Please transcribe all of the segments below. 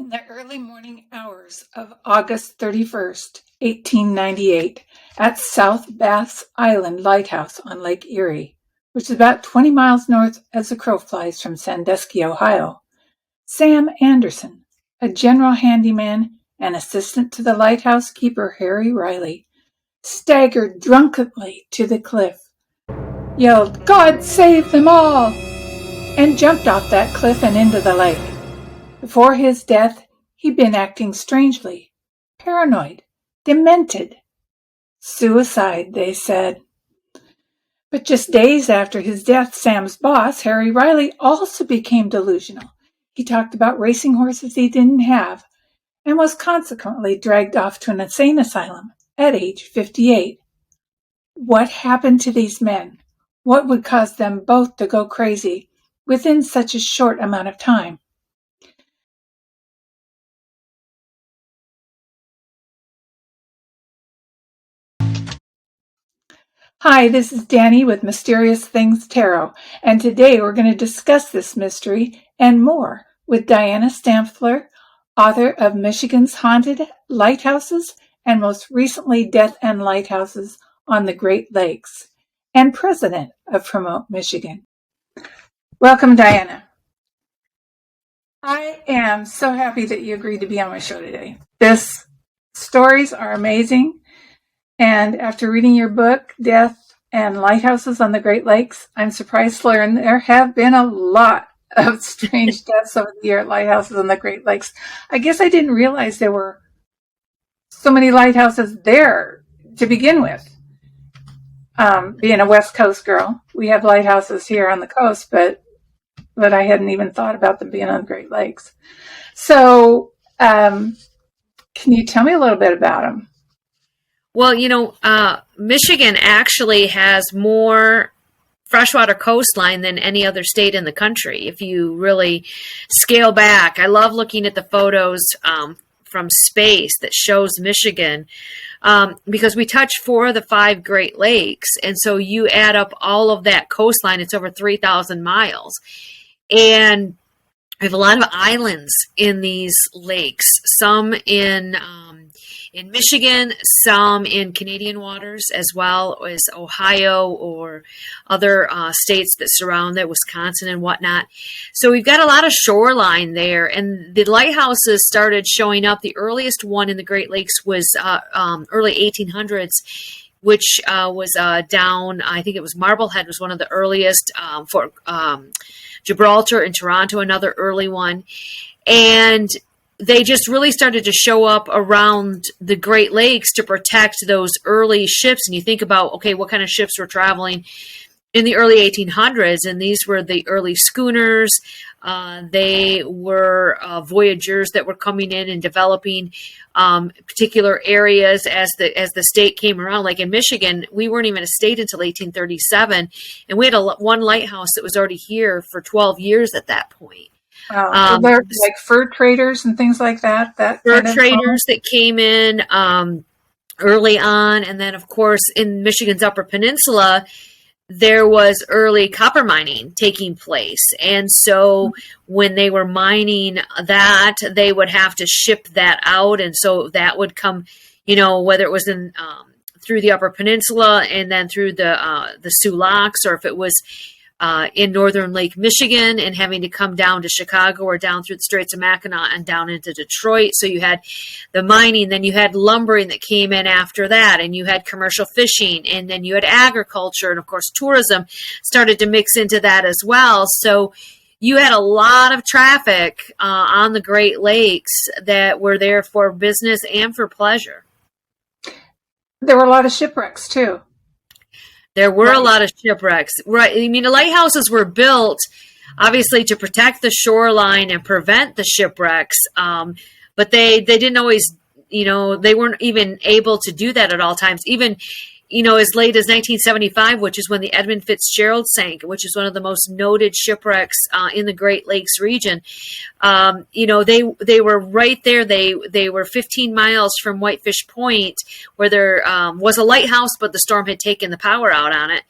In the early morning hours of August 31st, 1898, at South Bass Island Lighthouse on Lake Erie, which is about 20 miles north as the crow flies from Sandusky, Ohio, Sam Anderson, a general handyman and assistant to the lighthouse keeper Harry Riley, staggered drunkenly to the cliff, yelled, "God save them all!" and jumped off that cliff and into the lake. Before his death, he'd been acting strangely, paranoid, demented. Suicide, they said. But just days after his death, Sam's boss, Harry Riley, also became delusional. He talked about racing horses he didn't have and was consequently dragged off to an insane asylum at age 58. What happened to these men? What would cause them both to go crazy within such a short amount of time? Hi, this is Danny with Mysterious Things Tarot, and today we're going to discuss this mystery and more with Dianna Stampfler, author of Michigan's Haunted Lighthouses and most recently Death and Lighthouses on the Great Lakes, and president of Promote Michigan. Welcome, Dianna. I am so happy that you agreed to be on my show today. These stories are amazing. And after reading your book, Death and Lighthouses on the Great Lakes, I'm surprised to learn there have been a lot of strange deaths over the year at lighthouses on the Great Lakes. I guess I didn't realize there were so many lighthouses there to begin with. Being a West Coast girl, we have lighthouses here on the coast, but I hadn't even thought about them being on the Great Lakes. So, can you tell me a little bit about them? Well, Michigan actually has more freshwater coastline than any other state in the country. If you really scale back, I love looking at the photos from space that shows Michigan because we touch 4 of the 5 Great Lakes. And so you add up all of that coastline, it's over 3,000 miles. And we have a lot of islands in these lakes, some in Michigan, some in Canadian waters, as well as Ohio or other states that surround it, Wisconsin and whatnot. So we've got a lot of shoreline there, and the lighthouses started showing up. The earliest one in the Great Lakes was early 1800s, which was down, I think it was Marblehead was one of the earliest, for Gibraltar and Toronto, another early one. And they just really started to show up around the Great Lakes to protect those early ships. And you think about, okay, what kind of ships were traveling in the early 1800s? And these were the early schooners. They were voyagers that were coming in and developing particular areas as the state came around. Like in Michigan, we weren't even a state until 1837. And we had one lighthouse that was already here for 12 years at that point. Like fur traders and things like that. Fur traders that came in early on. And then, of course, in Michigan's Upper Peninsula, there was early copper mining taking place. And so when they were mining that, they would have to ship that out. And so that would come, whether it was in through the Upper Peninsula and then through the Sioux Locks, or if it was in northern Lake Michigan and having to come down to Chicago or down through the Straits of Mackinac and down into Detroit. So you had the mining, then you had lumbering that came in after that, and you had commercial fishing, and then you had agriculture, and of course tourism started to mix into that as well. So you had a lot of traffic on the Great Lakes that were there for business and for pleasure. There were a lot of shipwrecks too. There were a lot of shipwrecks. Right. I mean, the lighthouses were built, obviously, to protect the shoreline and prevent the shipwrecks. But they didn't always, they weren't even able to do that at all times. Even, as late as 1975, which is when the Edmund Fitzgerald sank, which is one of the most noted shipwrecks in the Great Lakes region. They were right there. They were 15 miles from Whitefish Point, where there was a lighthouse, but the storm had taken the power out on it.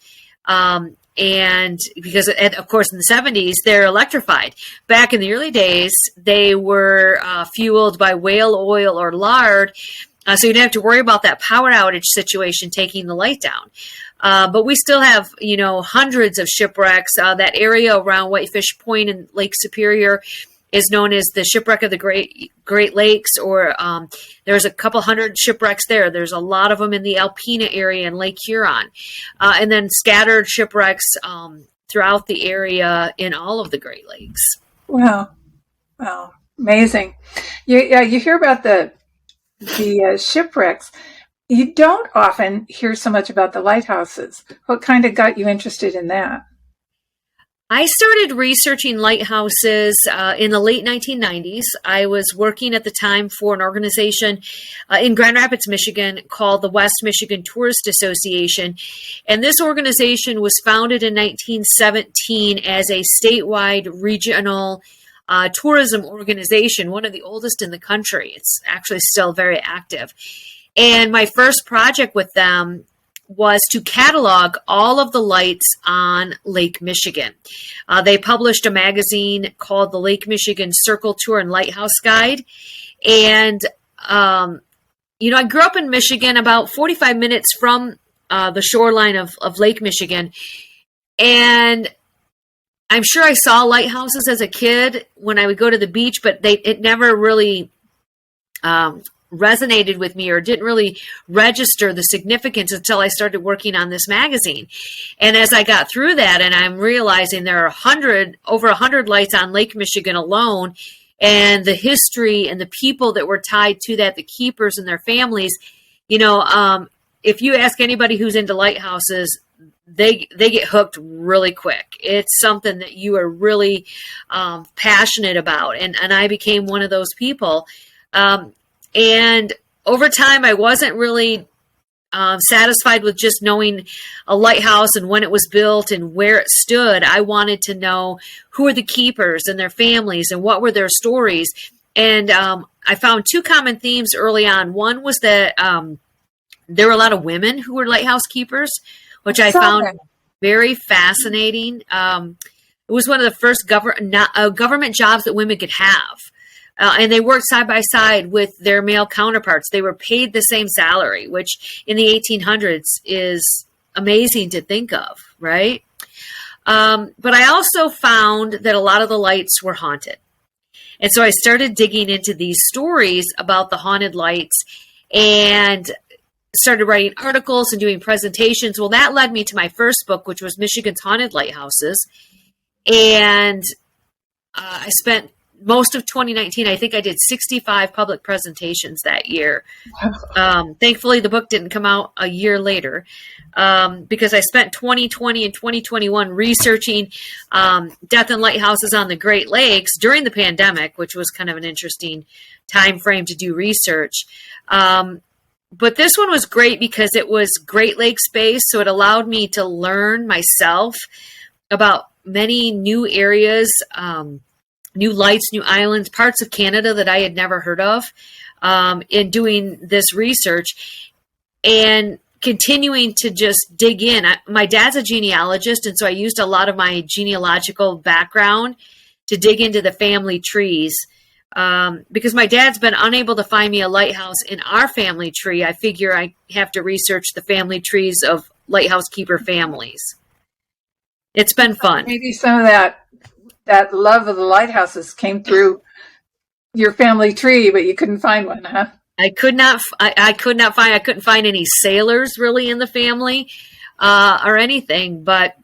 And because, of course, in the 70s, they're electrified. Back in the early days, they were fueled by whale oil or lard. So you didn't have to worry about that power outage situation taking the light down. But we still have, hundreds of shipwrecks. That area around Whitefish Point and Lake Superior is known as the shipwreck of the Great Lakes, or there's a couple hundred shipwrecks there. There's a lot of them in the Alpena area and Lake Huron, and then scattered shipwrecks throughout the area in all of the Great Lakes. Wow, amazing! You hear about the shipwrecks. You don't often hear so much about the lighthouses. What kind of got you interested in that? I started researching lighthouses in the late 1990s. I was working at the time for an organization in Grand Rapids, Michigan called the West Michigan Tourist Association. And this organization was founded in 1917 as a statewide regional tourism organization, one of the oldest in the country. It's actually still very active. And my first project with them was to catalog all of the lights on Lake Michigan. They published a magazine called the Lake Michigan Circle Tour and Lighthouse Guide. And, I grew up in Michigan, about 45 minutes from the shoreline of Lake Michigan. And I'm sure I saw lighthouses as a kid when I would go to the beach, but it never really resonated with me or didn't really register the significance until I started working on this magazine. And as I got through that, and I'm realizing there are over 100 lights on Lake Michigan alone, and the history and the people that were tied to that, the keepers and their families, if you ask anybody who's into lighthouses, they get hooked really quick. It's something that you are really passionate about. And I became one of those people. And over time, I wasn't really satisfied with just knowing a lighthouse and when it was built and where it stood. I wanted to know who are the keepers and their families and what were their stories. And I found two common themes early on. One was that there were a lot of women who were lighthouse keepers, which I found very fascinating. It was one of the first government jobs that women could have. And they worked side by side with their male counterparts. They were paid the same salary, which in the 1800s is amazing to think of, right? But I also found that a lot of the lights were haunted. And so I started digging into these stories about the haunted lights and started writing articles and doing presentations. Well, that led me to my first book, which was Michigan's Haunted Lighthouses. And I spent most of 2019, I think I did 65 public presentations that year. Thankfully, the book didn't come out a year later because I spent 2020 and 2021 researching Death and Lighthouses on the Great Lakes during the pandemic, which was kind of an interesting time frame to do research. But this one was great because it was Great Lakes based, so it allowed me to learn myself about many new areas, new lights, new islands, parts of Canada that I had never heard of in doing this research and continuing to just dig in. My dad's a genealogist, and so I used a lot of my genealogical background to dig into the family trees. Because my dad's been unable to find me a lighthouse in our family tree, I figure I have to research the family trees of lighthouse keeper families. It's been fun. Maybe some of that love of the lighthouses came through your family tree, but you couldn't find one, huh? I couldn't find any sailors really in the family or anything. But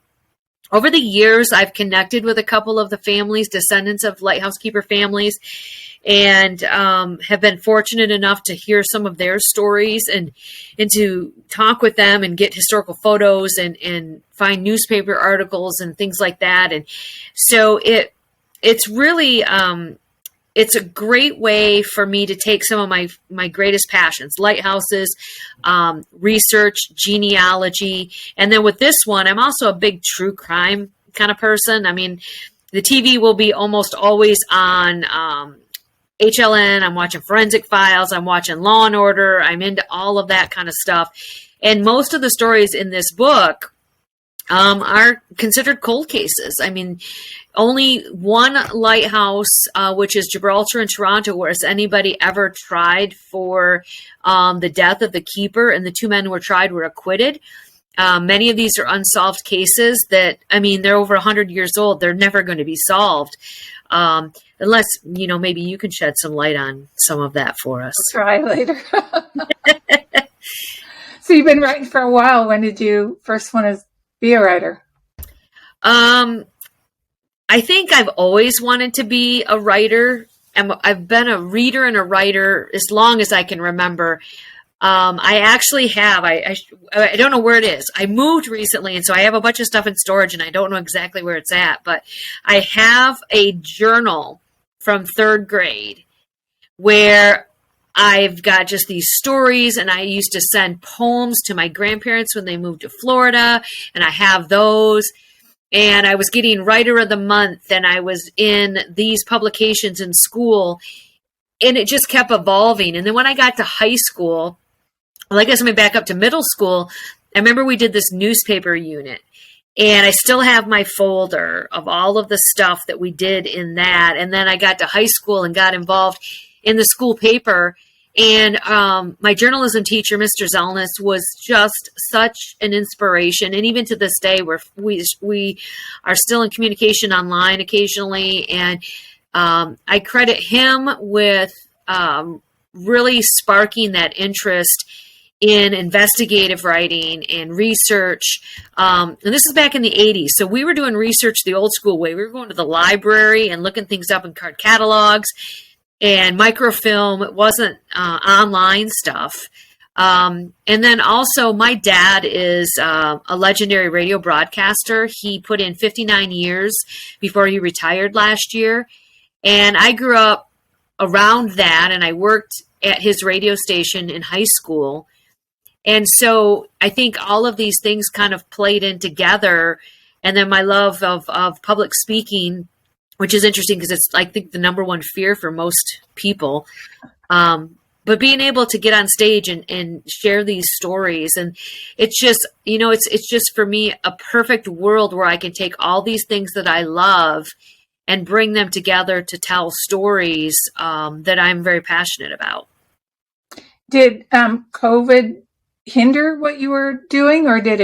over the years, I've connected with a couple of the families, descendants of lighthouse keeper families, and have been fortunate enough to hear some of their stories and to talk with them and get historical photos and find newspaper articles and things like that. And so it's really it's a great way for me to take some of my greatest passions, lighthouses, research, genealogy. And then with this one, I'm also a big true crime kind of person. I mean, the TV will be almost always on HLN. I'm watching Forensic Files. I'm watching Law and Order. I'm into all of that kind of stuff. And most of the stories in this book are considered cold cases. I mean, only one lighthouse, which is Gibraltar and Toronto, where has anybody ever tried for the death of the keeper, and the two men who were tried were acquitted. Many of these are unsolved cases that, I mean, they're over 100 years old. They're never going to be solved. Unless, maybe you can shed some light on some of that for us. I'll try later. So you've been writing for a while. When did you first want to be a writer? I think I've always wanted to be a writer. I've been a reader and a writer as long as I can remember. I actually have. I don't know where it is. I moved recently, and so I have a bunch of stuff in storage, and I don't know exactly where it's at. But I have a journal from 3rd grade where I've got just these stories, and I used to send poems to my grandparents when they moved to Florida, and I have those. And I was getting Writer of the Month, and I was in these publications in school, and it just kept evolving. And then when I got to high school, well, I guess I'm going back up to middle school, I remember we did this newspaper unit, and I still have my folder of all of the stuff that we did in that. And then I got to high school and got involved in the school paper. And my journalism teacher, Mr. Zellness, was just such an inspiration. And even to this day, we are still in communication online occasionally. And I credit him with really sparking that interest in investigative writing and research. And this is back in the 80s. So we were doing research the old school way. We were going to the library and looking things up in card catalogs and microfilm. It wasn't online stuff. And then also my dad is a legendary radio broadcaster. He put in 59 years before he retired last year. And I grew up around that, and I worked at his radio station in high school. And so I think all of these things kind of played in together. And then my love of public speaking, which is interesting because it's, I think, the number one fear for most people. But being able to get on stage and share these stories, and it's just, it's just for me a perfect world where I can take all these things that I love and bring them together to tell stories that I'm very passionate about. Did COVID hinder what you were doing, or did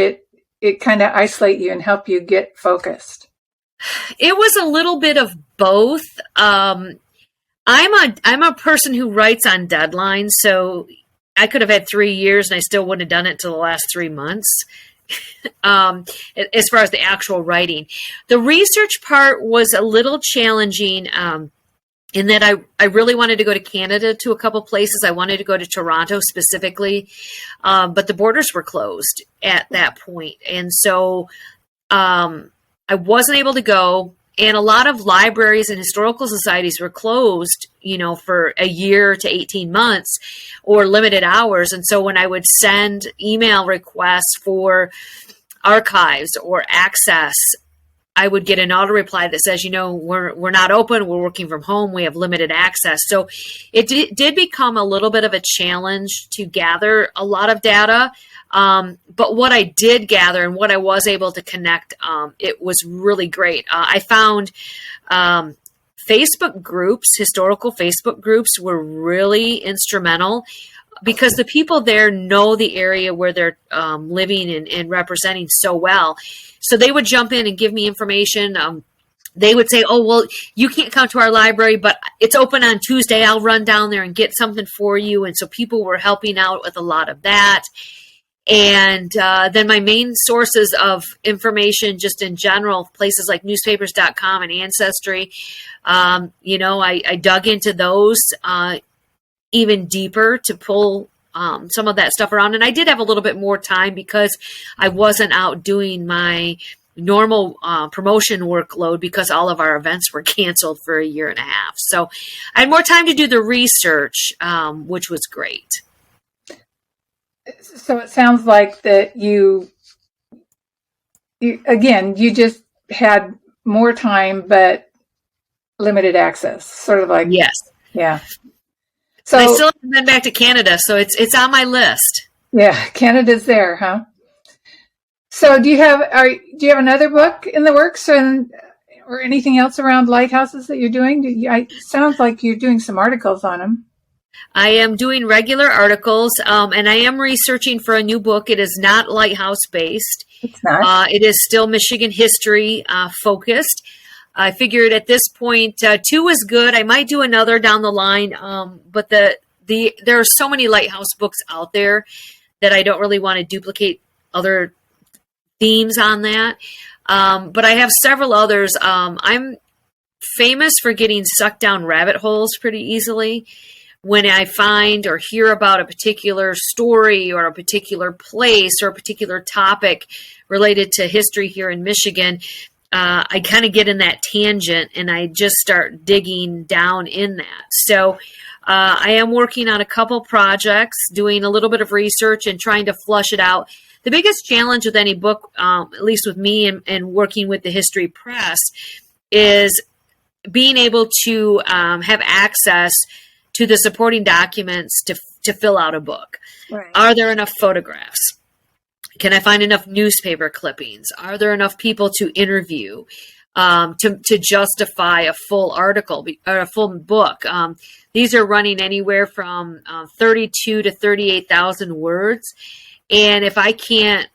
it kind of isolate you and help you get focused? It was a little bit of both. I'm a person who writes on deadlines, so I could have had 3 years and I still wouldn't have done it till the last 3 months. As far as the actual writing, the research part was a little challenging. In that I really wanted to go to Canada to a couple places. I wanted to go to Toronto specifically, but the borders were closed at that point. And so I wasn't able to go. And a lot of libraries and historical societies were closed, for a year to 18 months or limited hours. And so when I would send email requests for archives or access, I would get an auto reply that says, we're not open, we're working from home, we have limited access. So it did become a little bit of a challenge to gather a lot of data. But what I did gather and what I was able to connect, it was really great. I found Facebook groups, historical Facebook groups, were really instrumental because the people there know the area where they're living and representing so well. So they would jump in and give me information. They would say, oh, well, you can't come to our library, but it's open on Tuesday. I'll run down there and get something for you. And so people were helping out with a lot of that. And then my main sources of information, just in general, places like newspapers.com and Ancestry, I dug into those even deeper to pull some of that stuff around. And I did have a little bit more time because I wasn't out doing my normal promotion workload because all of our events were canceled for a year and a half. So I had more time to do the research, which was great. So it sounds like that you just had more time, but limited access, sort of like, yes. Yeah. So I still haven't been back to Canada, so it's on my list. Yeah, Canada's there, huh? So do you have another book in the works or anything else around lighthouses that you're doing? It sounds like you're doing some articles on them. I am doing regular articles, and I am researching for a new book. It is not lighthouse based. It's not. It is still Michigan history focused. I figured at this point, 2 is good. I might do another down the line, but there are so many lighthouse books out there that I don't really want to duplicate other themes on that. But I have several others. I'm famous for getting sucked down rabbit holes pretty easily. When I find or hear about a particular story or a particular place or a particular topic related to history here in Michigan, I kind of get in that tangent and I just start digging down in that. So I am working on a couple projects, doing a little bit of research and trying to flush it out. The biggest challenge with any book, at least with me and working with the History Press, is being able to have access to the supporting documents to fill out a book. Right. Are there enough photographs? Can I find enough newspaper clippings? Are there enough people to interview to justify a full article or a full book? These are running anywhere from 32 to 38,000 words. And if I can't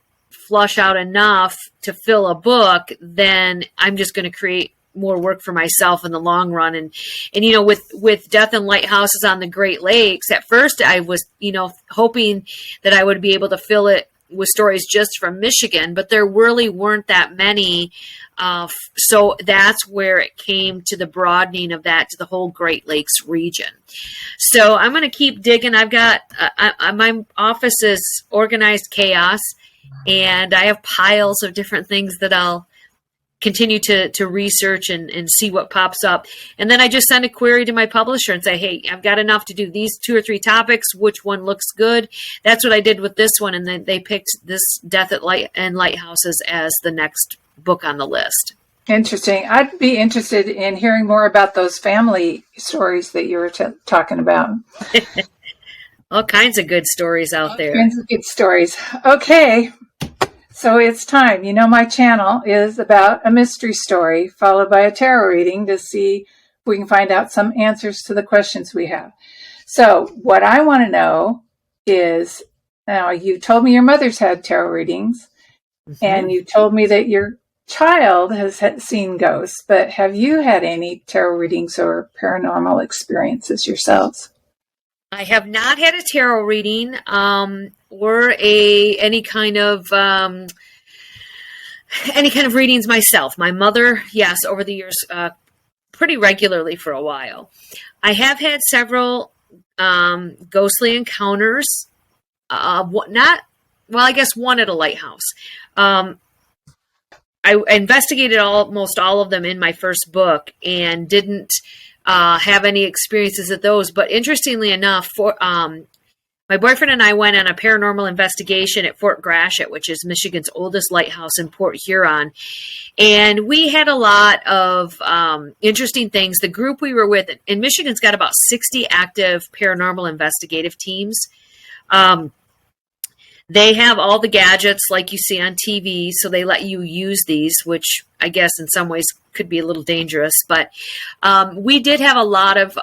flush out enough to fill a book, then I'm just going to create more work for myself in the long run. And with Death and Lighthouses on the Great Lakes, at first I was, hoping that I would be able to fill it with stories just from Michigan, but there really weren't that many. So that's where it came to the broadening of that to the whole Great Lakes region. So I'm going to keep digging. I've got, my office is organized chaos, and I have piles of different things that I'll continue to research and see what pops up. And then I just send a query to my publisher and say, hey, I've got enough to do these 2 or 3 topics. Which one looks good? That's what I did with this one. And then they picked this Death and Lighthouses as the next book on the list. Interesting. I'd be interested in hearing more about those family stories that you were talking about. All kinds of good stories out there. All kinds of good stories. Okay. So it's time. My channel is about a mystery story followed by a tarot reading to see if we can find out some answers to the questions we have. So what I want to know is, now you told me your mother's had tarot readings, and you told me that your child has seen ghosts, but have you had any tarot readings or paranormal experiences yourselves? I have not had a tarot reading or any kind of readings myself. My mother, yes, over the years, pretty regularly for a while. I have had several ghostly encounters. I guess one at a lighthouse. I investigated almost all of them in my first book and didn't have any experiences at those. But interestingly enough, my boyfriend and I went on a paranormal investigation at Fort Gratiot, which is Michigan's oldest lighthouse in Port Huron. And we had a lot of interesting things. The group we were with, and Michigan's got about 60 active paranormal investigative teams. They have all the gadgets like you see on TV, so they let you use these, which I guess in some ways could be a little dangerous. But we did have a lot of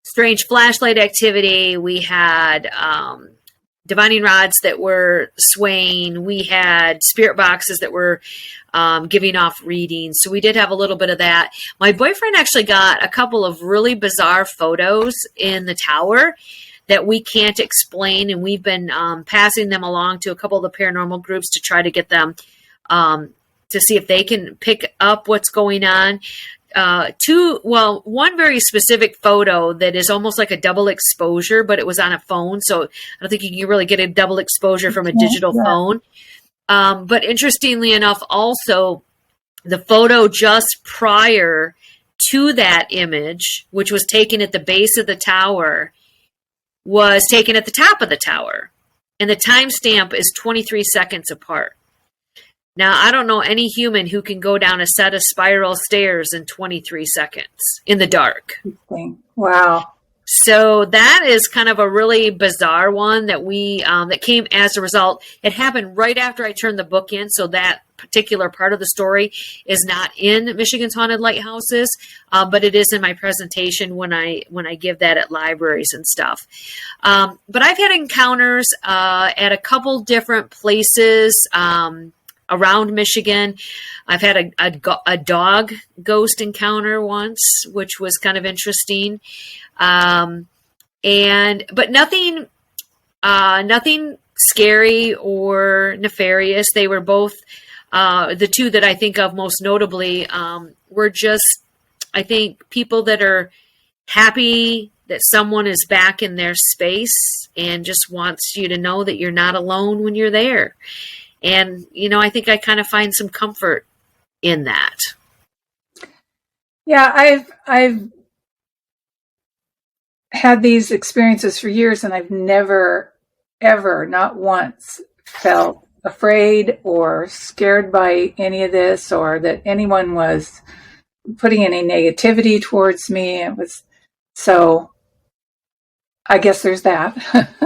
strange flashlight activity. We had divining rods that were swaying. We had spirit boxes that were giving off readings. So we did have a little bit of that. My boyfriend actually got a couple of really bizarre photos in the tower that we can't explain, and we've been passing them along to a couple of the paranormal groups to try to get them to see if they can pick up what's going on. One very specific photo that is almost like a double exposure, but it was on a phone, so I don't think you can really get a double exposure from a digital phone. But interestingly enough, also the photo just prior to that image, which was taken at the base of the tower, was taken at the top of the tower, and the timestamp is 23 seconds apart. Now, I don't know any human who can go down a set of spiral stairs in 23 seconds in the dark. Wow. So that is kind of a really bizarre one that that came as a result. It happened right after I turned the book in, so that particular part of the story is not in Michigan's Haunted Lighthouses, but it is in my presentation when I give that at libraries and stuff. But I've had encounters at a couple different places around Michigan. I've had a dog ghost encounter once, which was kind of interesting. But nothing scary or nefarious. They were both, the two that I think of most notably, were just, I think, people that are happy that someone is back in their space and just wants you to know that you're not alone when you're there. And, I think I kind of find some comfort in that. Yeah, I've had these experiences for years, and I've never, ever, not once, felt afraid or scared by any of this, or that anyone was putting any negativity towards me. So I guess there's that.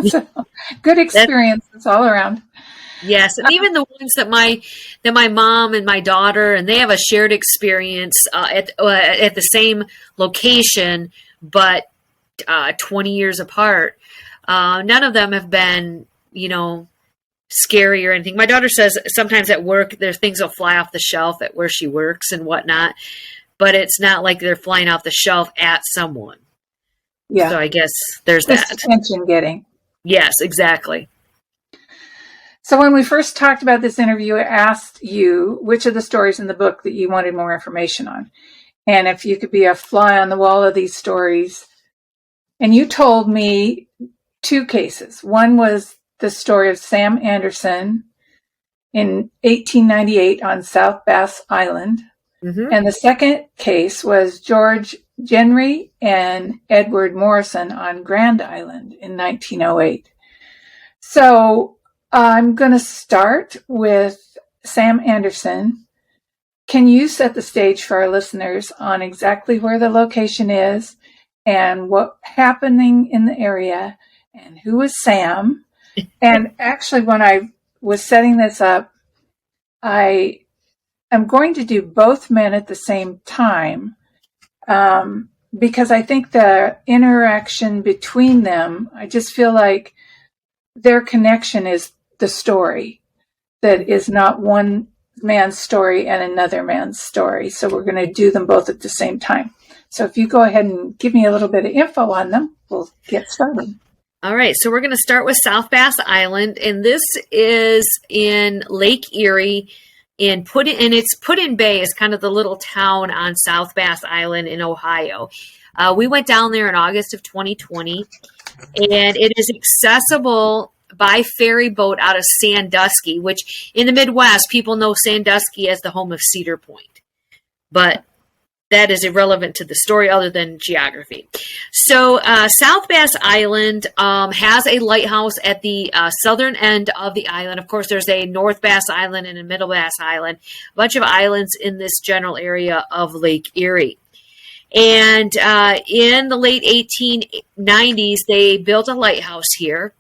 So, good experiences all around. Yes, and even the ones that my mom and my daughter, and they have a shared experience at the same location, but 20 years apart. None of them have been, scary or anything. My daughter says sometimes at work, there's things will fly off the shelf at where she works and whatnot, but it's not like they're flying off the shelf at someone. Yeah. So I guess there's that. Attention getting. Yes, exactly. So when we first talked about this interview, I asked you which of the stories in the book that you wanted more information on, and if you could be a fly on the wall of these stories. And you told me two cases. One was the story of Sam Anderson in 1898 on South Bass Island. Mm-hmm. And the second case was George Genry and Edward Morrison on Grand Island in 1908. So I'm going to start with Sam Anderson. Can you set the stage for our listeners on exactly where the location is and what's happening in the area and who is Sam? And actually, when I was setting this up, I am going to do both men at the same time because I think the interaction between them, I just feel like their connection is the story that is not one man's story and another man's story. So we're going to do them both at the same time. So if you go ahead and give me a little bit of info on them, we'll get started. All right. So we're going to start with South Bass Island, and this is in Lake Erie. And it's Puddin Bay is kind of the little town on South Bass Island in Ohio. We went down there in August of 2020, and it is accessible by ferry boat out of Sandusky, which in the Midwest, people know Sandusky as the home of Cedar Point. But that is irrelevant to the story other than geography. So South Bass Island has a lighthouse at the southern end of the island. Of course, there's a North Bass Island and a Middle Bass Island, a bunch of islands in this general area of Lake Erie. And in the late 1890s, they built a lighthouse here.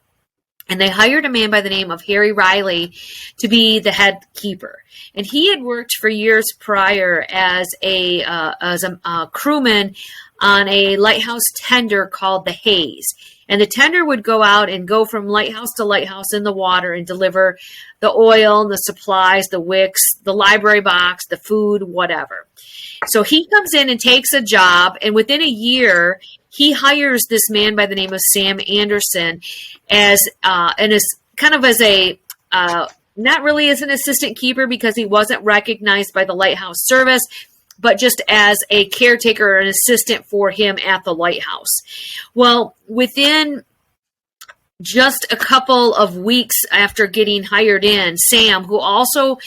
And they hired a man by the name of Harry Riley to be the head keeper. And he had worked for years prior as a crewman on a lighthouse tender called the Hayes. And the tender would go out and go from lighthouse to lighthouse in the water and deliver the oil, the supplies, the wicks, the library box, the food, whatever. So he comes in and takes a job, and within a year, he hires this man by the name of Sam Anderson as not really as an assistant keeper because he wasn't recognized by the lighthouse service, but just as a caretaker or an assistant for him at the lighthouse. Well, within just a couple of weeks after getting hired in, Sam, who also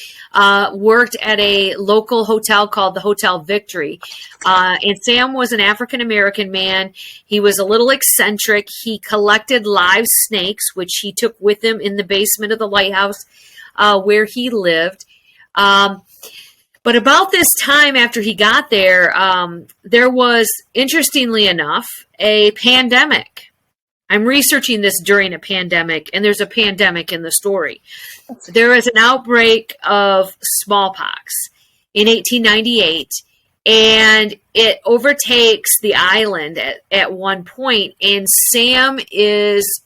worked at a local hotel called the Hotel Victory, and Sam was an African-American man. He was a little eccentric. He collected live snakes, which he took with him in the basement of the lighthouse where he lived. But about this time after he got there, there was, interestingly enough, a pandemic. I'm researching this during a pandemic, and there's a pandemic in the story. There is an outbreak of smallpox in 1898, and it overtakes the island at one point, and Sam is,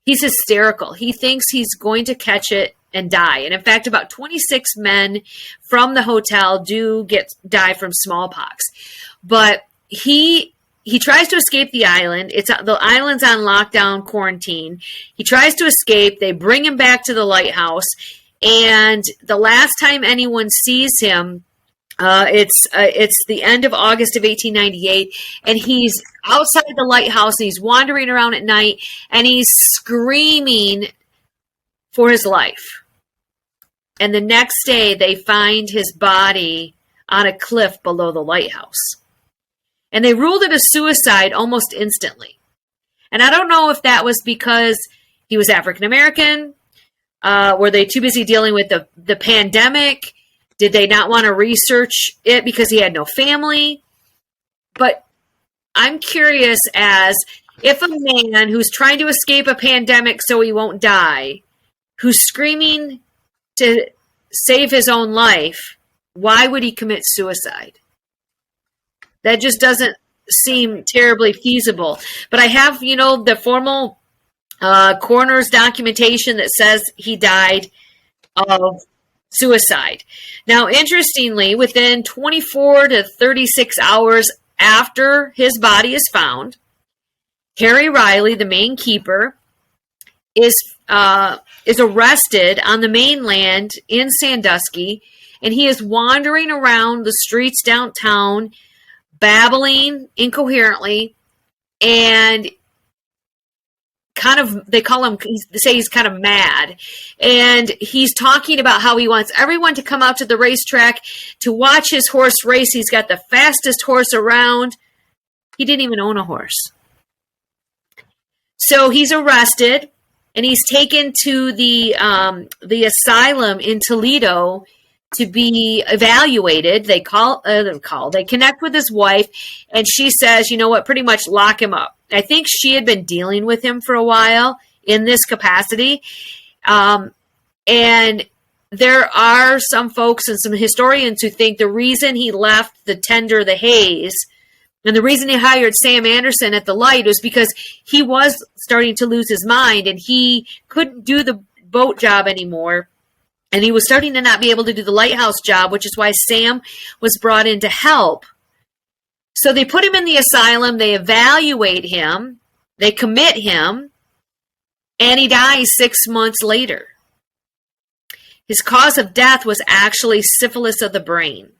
he's hysterical. He thinks he's going to catch it and die. And in fact, about 26 men from the hotel do die from smallpox. But he tries to escape the island. The island's on lockdown quarantine. He tries to escape. They bring him back to the lighthouse. And the last time anyone sees him, it's the end of August of 1898, and he's outside the lighthouse, and he's wandering around at night, and he's screaming for his life. And the next day, they find his body on a cliff below the lighthouse. And they ruled it a suicide almost instantly. And I don't know if that was because he was African American. Were they too busy dealing with the pandemic? Did they not want to research it because he had no family? But I'm curious as if a man who's trying to escape a pandemic so he won't die, who's screaming to save his own life, why would he commit suicide? That just doesn't seem terribly feasible. But I have, the formal coroner's documentation that says he died of suicide. Now, interestingly, within 24 to 36 hours after his body is found, Harry Riley, the main keeper, is arrested on the mainland in Sandusky, and he is wandering around the streets downtown, babbling incoherently, and they say he's kind of mad. And he's talking about how he wants everyone to come out to the racetrack to watch his horse race. He's got the fastest horse around. He didn't even own a horse. So he's arrested, and he's taken to the asylum in Toledo to be evaluated. They connect with his wife, and she says, you know what, pretty much lock him up. I think she had been dealing with him for a while in this capacity. And there are some folks and some historians who think the reason he left the tender, the Hayes, and the reason he hired Sam Anderson at the Light was because he was starting to lose his mind, and he couldn't do the boat job anymore. And he was starting to not be able to do the lighthouse job, which is why Sam was brought in to help. So they put him in the asylum, they evaluate him, they commit him, and he dies 6 months later. His cause of death was actually syphilis of the brain,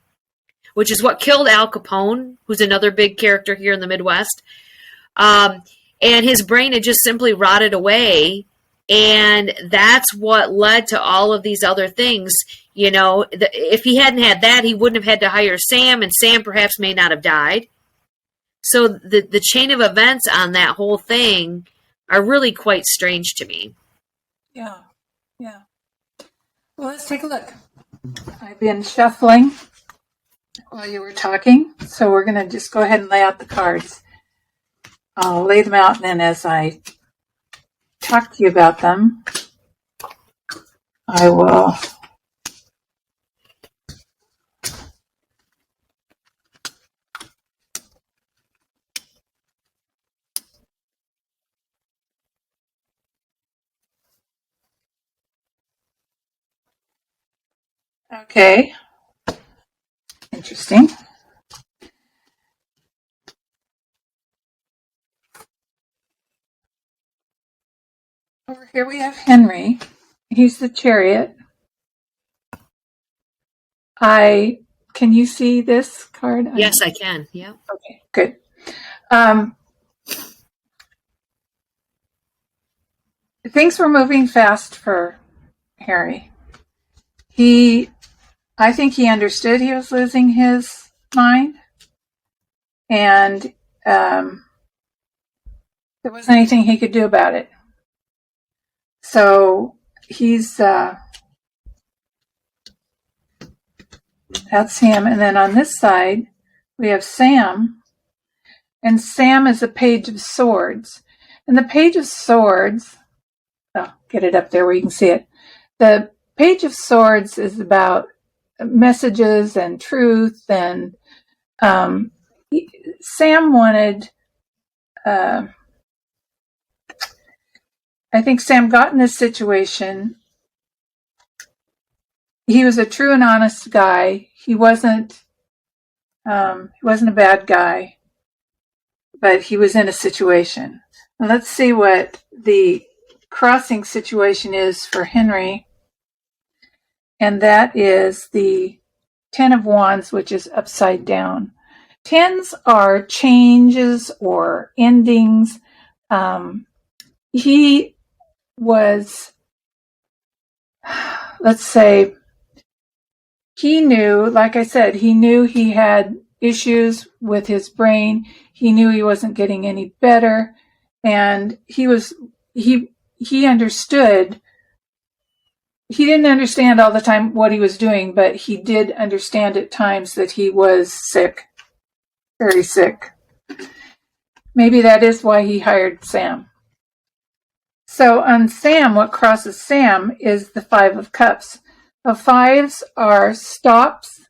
which is what killed Al Capone, who's another big character here in the Midwest. And his brain had just simply rotted away. And that's what led to all of these other things. If he hadn't had that, he wouldn't have had to hire Sam, and Sam perhaps may not have died. So the chain of events on that whole thing are really quite strange to me. Yeah. Well, let's take a look. I've been shuffling while you were talking, so we're going to just go ahead and lay out the cards. I'll lay them out, and then as I talk to you about them, I will okay. Interesting. Over here we have Henry. He's the Chariot. Can you see this card? Yes, I can. Yeah. Okay, good. Things were moving fast for Harry. I think he understood he was losing his mind, and there wasn't anything he could do about it. So he's That's him. And then on this side, we have Sam. And Sam is a page of swords. And the page of swords, I'll get it up there where you can see it. The page of swords is about messages and truth. And Sam wanted, I think Sam got in this situation. He was a true and honest guy. He wasn't a bad guy, but he was in a situation. And let's see what the crossing situation is for Henry. And that is the Ten of Wands, which is upside down. Tens are changes or endings. He was, let's say, he knew, like I said, he knew he had issues with his brain. He knew he wasn't getting any better. And he understood. He didn't understand all the time what he was doing, but he did understand at times that he was sick, very sick. Maybe that is why he hired Sam. So on Sam, what crosses Sam is the Five of Cups. The fives are stops,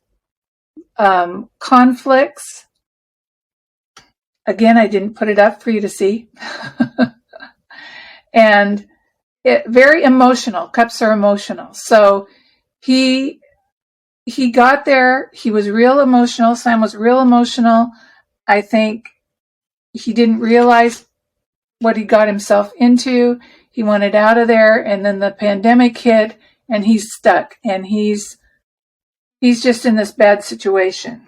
conflicts. Again, I didn't put it up for you to see. And very emotional. Cups are emotional. So he got there. He was real emotional. Sam was real emotional. I think he didn't realize what he got himself into. He wanted out of there, and then the pandemic hit, and he's stuck, and he's just in this bad situation.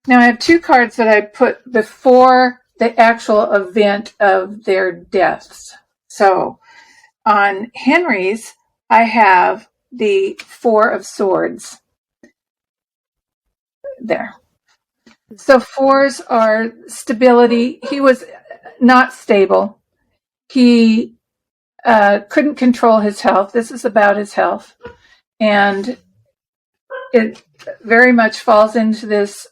Now I have two cards that I put before the actual event of their deaths. So on Henry's, I have the Four of Swords. There. So fours are stability. He was not stable. He couldn't control his health. This is about his health. And it very much falls into this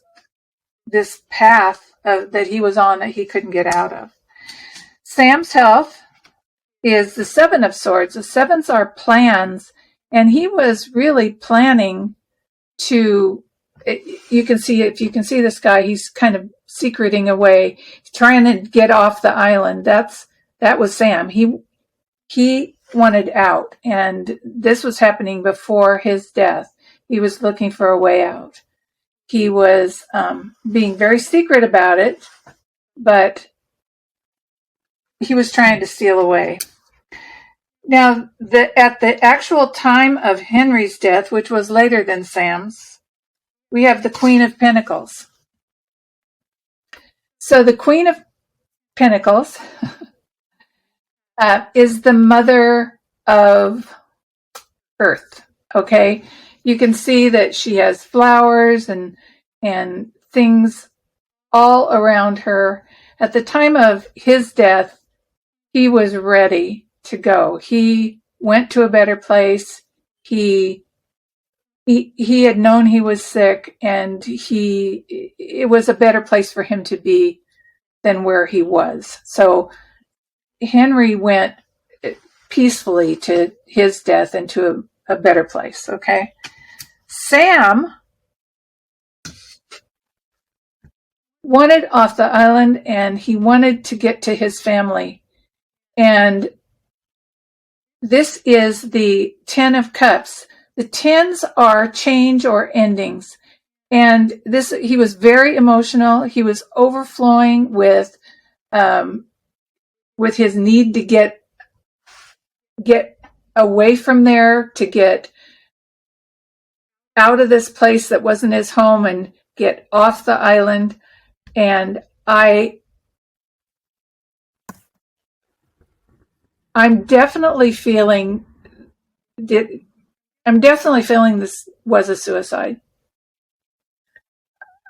path that he was on that he couldn't get out of. Sam's health is the Seven of Swords. The sevens are plans, and he was really planning to, you can see, if you can see this guy, he's kind of secreting away, trying to get off the island. That was Sam. He wanted out, and this was happening before his death. He was looking for a way out. He was being very secret about it, but he was trying to steal away. Now, at the actual time of Henry's death, which was later than Sam's, we have the Queen of Pentacles. So the Queen of Pentacles is the mother of Earth, okay? You can see that she has flowers and things all around her. At the time of his death, he was ready to go. He went to a better place. He had known he was sick, and it was a better place for him to be than where he was. So Henry went peacefully to his death and to a better place, okay? Sam wanted off the island, and he wanted to get to his family. And this is the Ten of Cups. The tens are change or endings. And he was very emotional. He was overflowing with his need to get away from there, to get out of this place that wasn't his home and get off the island. And I'm definitely feeling this was a suicide.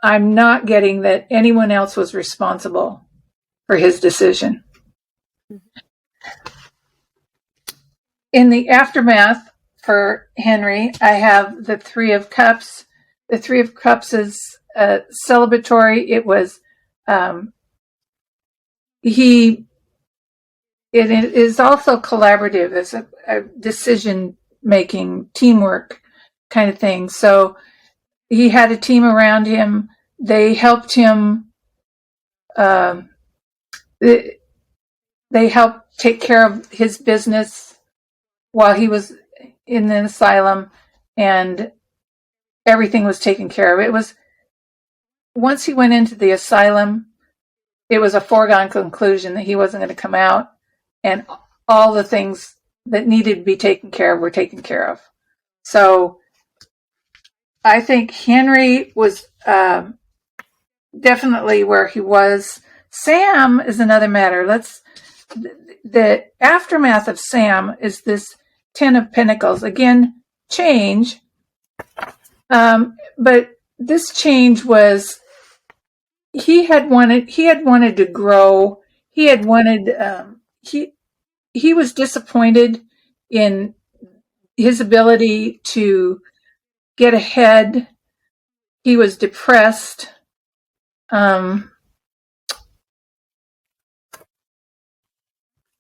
I'm not getting that anyone else was responsible for his decision. In the aftermath for Henry. I have the Three of Cups. The Three of Cups is celebratory. It was it is also collaborative as a decision-making, teamwork kind of thing. So he had a team around him. They helped him. They helped take care of his business while he was in the asylum, and everything was taken care of. It was, once he went into the asylum, it was a foregone conclusion that he wasn't going to come out, and all the things that needed to be taken care of were taken care of. So I think Henry was definitely where he was. Sam is another matter. The aftermath of Sam is this Ten of Pentacles. Again, change. But this change was, he had wanted to grow. He had wanted, he was disappointed in his ability to get ahead. He was depressed. I'm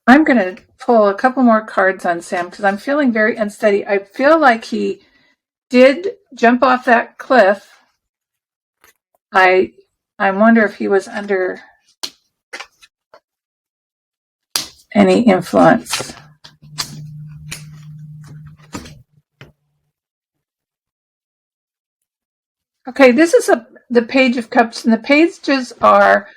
going to pull a couple more cards on Sam because I'm feeling very unsteady. I feel like he did jump off that cliff. I wonder if he was under any influence. Okay, this is the Page of Cups, and the pages are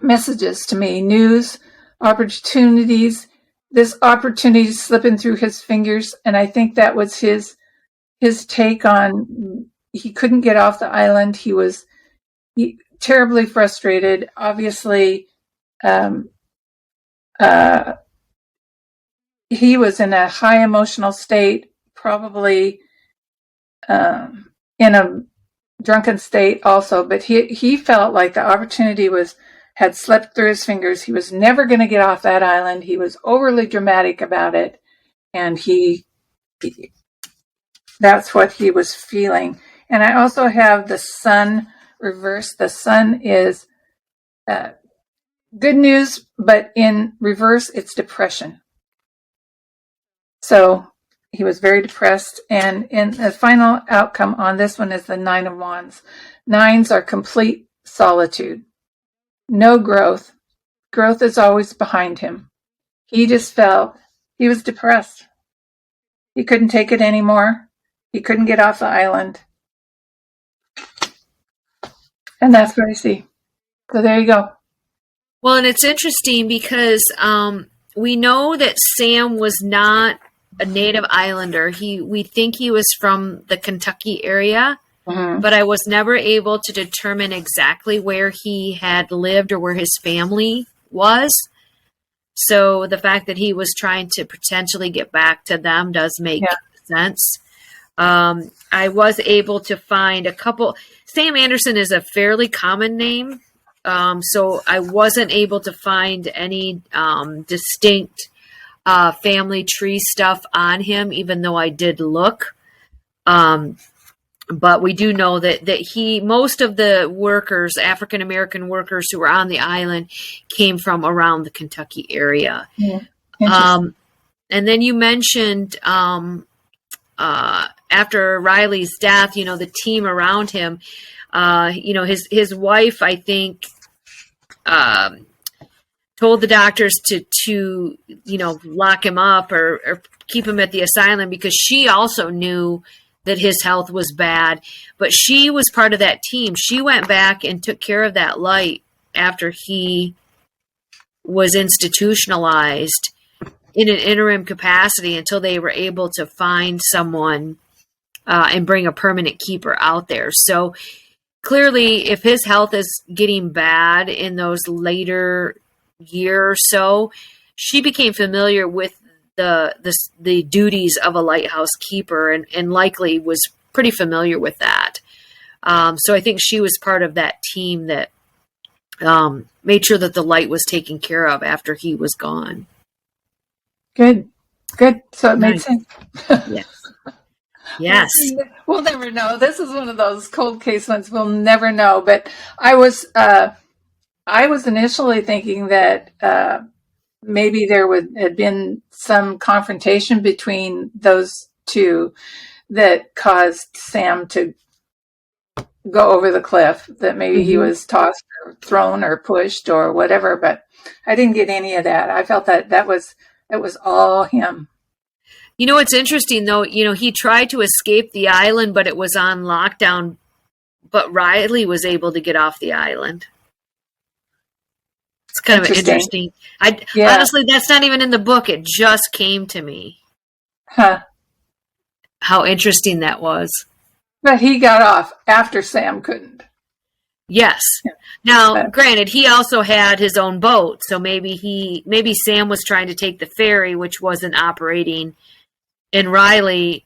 messages to me, news, opportunities. This opportunity slipping through his fingers, and I think that was his take on, he couldn't get off the island. He was terribly frustrated. Obviously, he was in a high emotional state, probably in a drunken state also, but he felt like the opportunity had slipped through his fingers. He was never going to get off that island. He was overly dramatic about it, and that's what he was feeling. And I also have the Sun reversed. The Sun is good news, but in reverse, it's depression. So he was very depressed. And in the final outcome on this one is the Nine of Wands. Nines are complete solitude. No growth. Growth is always behind him. He just felt he was depressed. He couldn't take it anymore. He couldn't get off the island. And that's what I see. So there you go. Well, and it's interesting because we know that Sam was not a native islander. We think he was from the Kentucky area. But I was never able to determine exactly where he had lived or where his family was. So the fact that he was trying to potentially get back to them does make sense. I was able to find a couple. Sam Anderson is a fairly common name. So I wasn't able to find any distinct family tree stuff on him, even though I did look. But we do know that most of the workers, African American workers who were on the island, came from around the Kentucky area. Yeah. And then you mentioned after Riley's death, the team around him, his wife, I think, told the doctors to lock him up or keep him at the asylum because she also knew that his health was bad, but she was part of that team. She went back and took care of that light after he was institutionalized in an interim capacity until they were able to find someone and bring a permanent keeper out there. So clearly, if his health is getting bad in those later year or so, she became familiar with the duties of a lighthouse keeper and likely was pretty familiar with that. So I think she was part of that team that made sure that the light was taken care of after he was gone. Good. Good. So it made Nice. sense. Yes. Yes. We'll never know. This is one of those cold case ones we'll never know. But I was initially thinking that maybe there had been some confrontation between those two that caused Sam to go over the cliff, that maybe he was tossed or thrown or pushed or whatever, but I didn't get any of that. I felt that it was all him. You know, what's interesting though, he tried to escape the island, but it was on lockdown, but Riley was able to get off the island. It's kind of interesting. Honestly, that's not even in the book. It just came to me. Huh. How interesting that was. But he got off after Sam couldn't. Yes. Now, granted, he also had his own boat, so maybe Sam was trying to take the ferry, which wasn't operating, and Riley,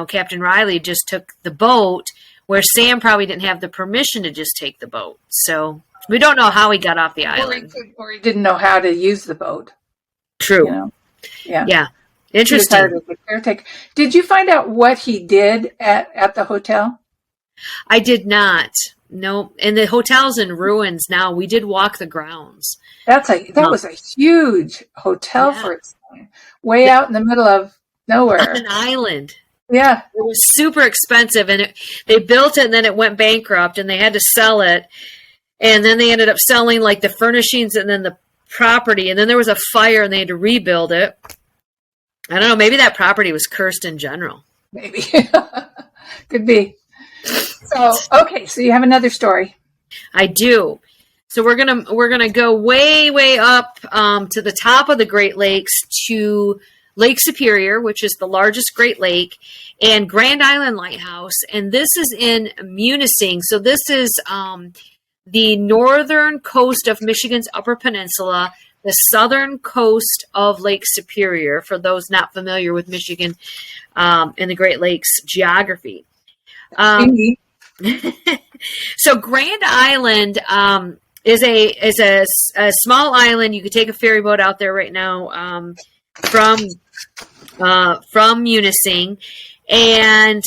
Captain Riley just took the boat, where Sam probably didn't have the permission to just take the boat. So we don't know how he got off the island. Or he didn't know how to use the boat. True. Yeah. Interesting. Did you find out what he did at the hotel? I did not. No, and the hotel's in ruins now. We did walk the grounds. That was a huge hotel for its time, way out in the middle of nowhere, on an island. Yeah, it was super expensive, and they built it, and then it went bankrupt, and they had to sell it, and then they ended up selling like the furnishings and then the property, and then there was a fire, and they had to rebuild it. I don't know. Maybe that property was cursed in general. Maybe. Could be. So, okay. So you have another story. I do. So we're gonna go way up to the top of the Great Lakes, to Lake Superior, which is the largest Great Lake, and Grand Island Lighthouse. And this is in Munising. So this is the northern coast of Michigan's Upper Peninsula, the southern coast of Lake Superior, for those not familiar with Michigan and the Great Lakes geography. So Grand Island is a small island. You could take a ferry boat out there right now from Munising, and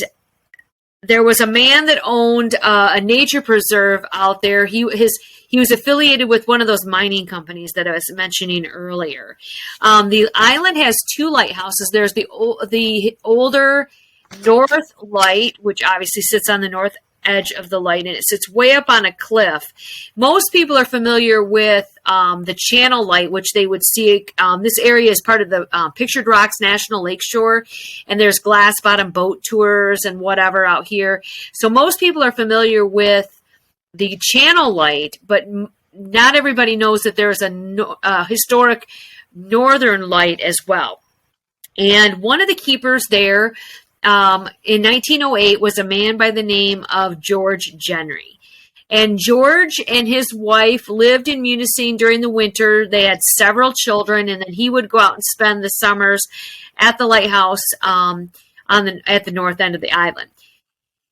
there was a man that owned a nature preserve out there. He was affiliated with one of those mining companies that I was mentioning earlier. The island has two lighthouses. There's the older North Light, which obviously sits on the north edge of the light, and it sits way up on a cliff. Most people are familiar with the Channel Light, which they would see. This area is part of the Pictured Rocks National Lakeshore, and there's glass bottom boat tours and whatever out here. So most people are familiar with the Channel Light, but not everybody knows that there's a historic Northern Light as well. And one of the keepers there in 1908 was a man by the name of George Genry. And George and his wife lived in Munising during the winter. They had several children, and then he would go out and spend the summers at the lighthouse at the north end of the island.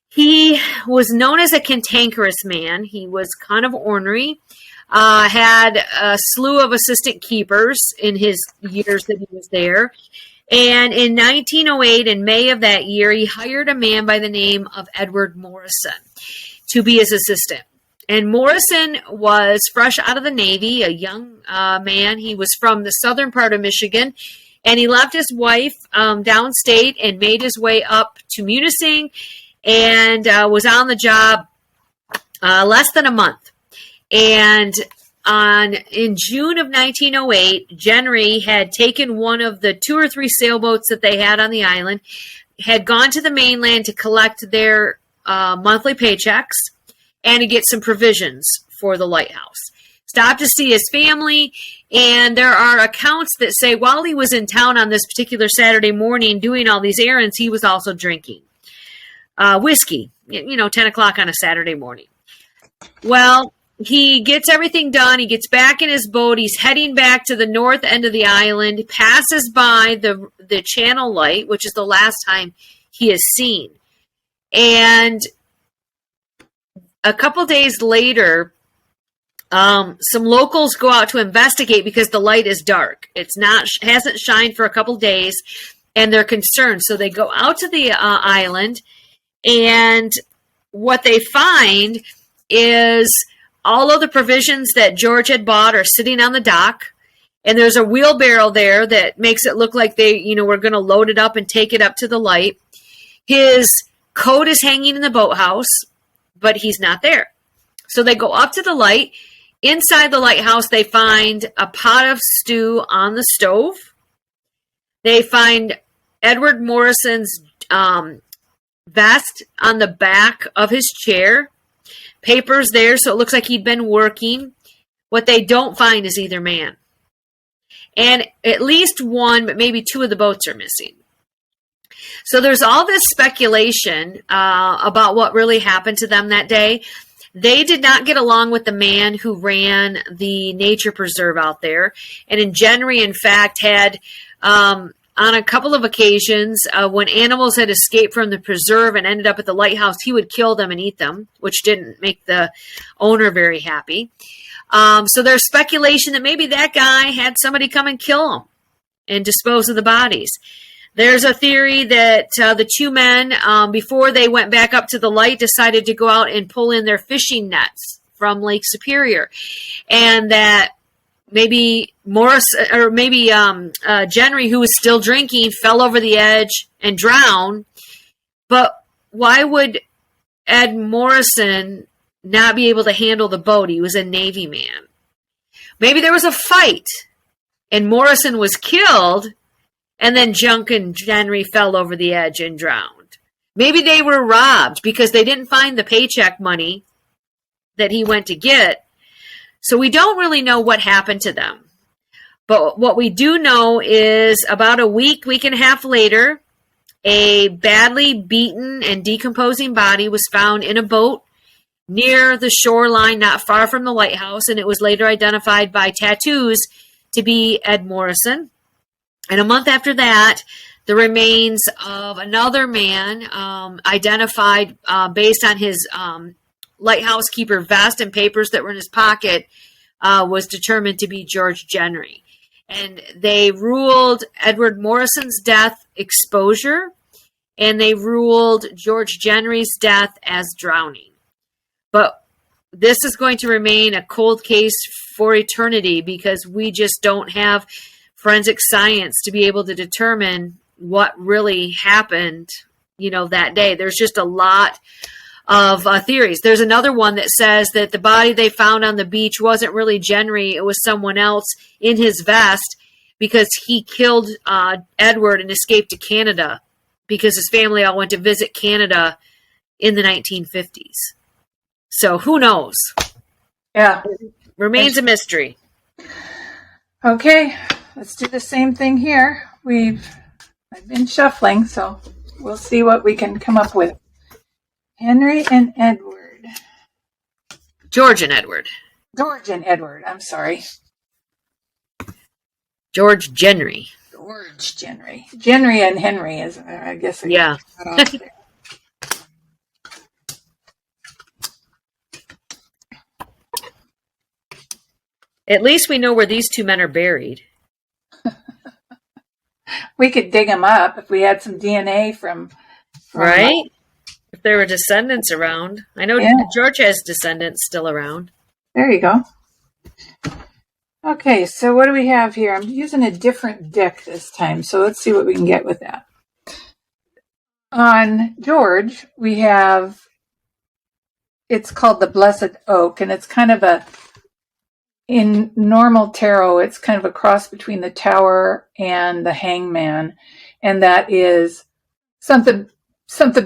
He was known as a cantankerous man. He was kind of ornery, had a slew of assistant keepers in his years that he was there. And in 1908, in May of that year, he hired a man by the name of Edward Morrison to be his assistant. And Morrison was fresh out of the Navy, a young man. He was from the southern part of Michigan, and he left his wife downstate and made his way up to Munising, and was on the job less than a month. And in June of 1908, Genry had taken one of the 2 or 3 sailboats that they had on the island, had gone to the mainland to collect their monthly paychecks and to get some provisions for the lighthouse. Stopped to see his family, and there are accounts that say while he was in town on this particular Saturday morning doing all these errands, he was also drinking whiskey, 10 o'clock on a Saturday morning. Well, he gets everything done. He gets back in his boat. He's heading back to the north end of the island, passes by the Channel Light, which is the last time he is seen. And a couple days later, Some locals go out to investigate because the light is dark. Hasn't shined for a couple days, and they're concerned. So they go out to the island, and what they find is all of the provisions that George had bought are sitting on the dock, and there's a wheelbarrow there that makes it look like they, were going to load it up and take it up to the light. His coat is hanging in the boathouse, but he's not there. So they go up to the light. Inside the lighthouse, they find a pot of stew on the stove. They find Edward Morrison's vest on the back of his chair. Papers there, so it looks like he'd been working. What they don't find is either man. And at least one, but maybe two of the boats are missing. So there's all this speculation about what really happened to them that day. They did not get along with the man who ran the nature preserve out there. And in Genry, in fact, had on a couple of occasions when animals had escaped from the preserve and ended up at the lighthouse, he would kill them and eat them, which didn't make the owner very happy. So there's speculation that maybe that guy had somebody come and kill him and dispose of the bodies. There's a theory that the two men, before they went back up to the light, decided to go out and pull in their fishing nets from Lake Superior, and that maybe Morrison or maybe Genry, who was still drinking, fell over the edge and drowned. But why would Ed Morrison not be able to handle the boat? He was a Navy man. Maybe there was a fight and Morrison was killed, and then Junk and Genry fell over the edge and drowned. Maybe they were robbed because they didn't find the paycheck money that he went to get. So we don't really know what happened to them. But what we do know is about a week and a half later, a badly beaten and decomposing body was found in a boat near the shoreline, not far from the lighthouse, and it was later identified by tattoos to be Ed Morrison. And a month after that, the remains of another man identified based on his lighthouse keeper vest and papers that were in his pocket was determined to be George Genry. And they ruled Edward Morrison's death exposure, and they ruled George Genry's death as drowning. But this is going to remain a cold case for eternity because we just don't have forensic science to be able to determine what really happened, that day. There's just a lot of theories. There's another one that says that the body they found on the beach wasn't really Genry. It was someone else in his vest because he killed Edward and escaped to Canada because his family all went to visit Canada in the 1950s. So who knows? Yeah. It remains a mystery. Okay, let's do the same thing here. I've been shuffling, so we'll see what we can come up with. Henry and Edward. George and Edward. George and Edward, I'm sorry. George Genry. George Genry. Genry and Henry is, I guess. Yeah. At least we know where these two men are buried. We could dig them up if we had some DNA from right? If there were descendants around. I know George has descendants still around. There you go. Okay, so what do we have here? I'm using a different deck this time, so let's see what we can get with that. On George, we have, it's called the Blessed Oak, and it's kind of in normal tarot, it's kind of a cross between the Tower and the Hangman, and that is something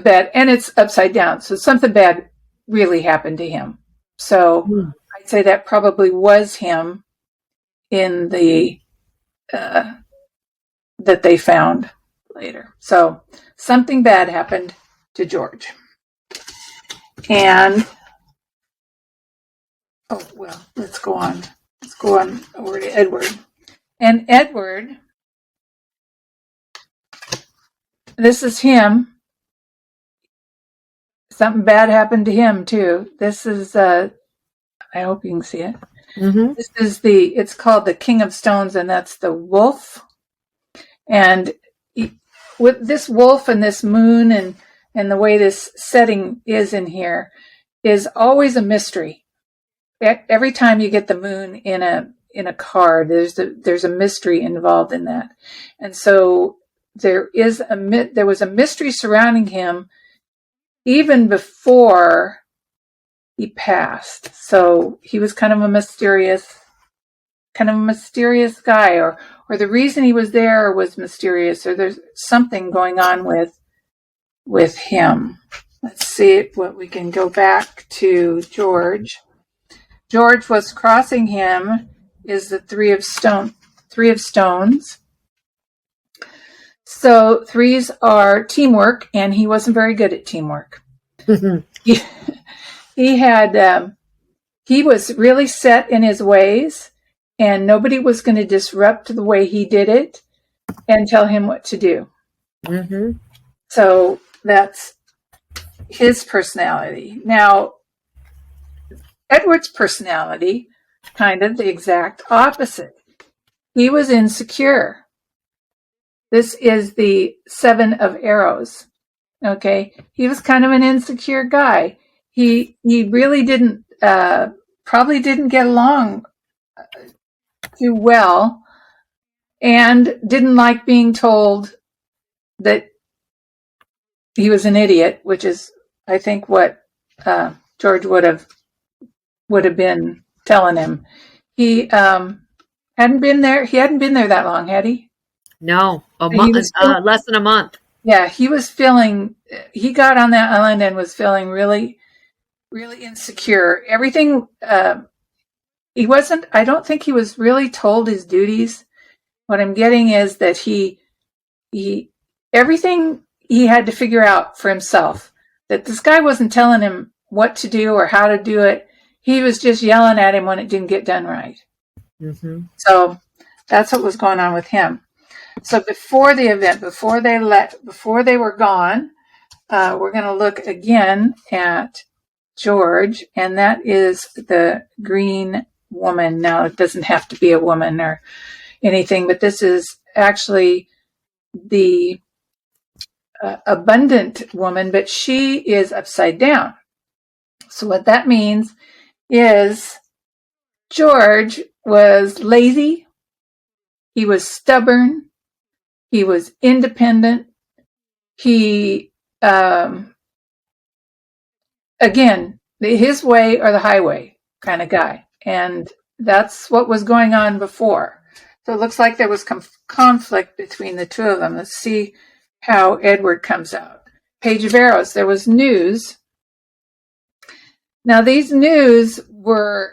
bad, and it's upside down, so something bad really happened to him. So I'd say that probably was him in the that they found later. So something bad happened to George. And let's go on. Let's go on over to Edward. And Edward, this is him. Something bad happened to him too. This is, I hope you can see it. Mm-hmm. This is it's called the King of Stones, and that's the wolf. And with this wolf and this moon and the way this setting is in here is always a mystery. Every time you get the moon in a card, there's a mystery involved in that. And so there was a mystery surrounding him even before he passed. So he was kind of a mysterious guy, or the reason he was there was mysterious, or there's something going on with him. Let's see what we can go back to George. George, what's crossing him is the three of stones. So threes are teamwork, and he wasn't very good at teamwork. He was really set in his ways, and nobody was going to disrupt the way he did it and tell him what to do. Mm-hmm. So that's his personality. Now, Edward's personality, kind of the exact opposite. He was insecure. This is the 7 of arrows. Okay. He was kind of an insecure guy. He really probably didn't get along too well, and didn't like being told that he was an idiot, which is, I think, what George would have been telling him. He hadn't been there that long, had he? No, less than a month. Yeah, he got on that island and was feeling really, really insecure. Everything, I don't think he was really told his duties. What I'm getting is that everything he had to figure out for himself, that this guy wasn't telling him what to do or how to do it. He was just yelling at him when it didn't get done right. Mm-hmm. So that's what was going on with him. So before the event, before they were gone, we're going to look again at George, and that is the green woman. Now, it doesn't have to be a woman or anything, but this is actually the abundant woman, but she is upside down. So what that means is George was lazy, he was stubborn, he was independent, he, again, his way or the highway kind of guy. And that's what was going on before. So it looks like there was conflict between the two of them. Let's see how Edward comes out. Page of Arrows, there was news. Now these news were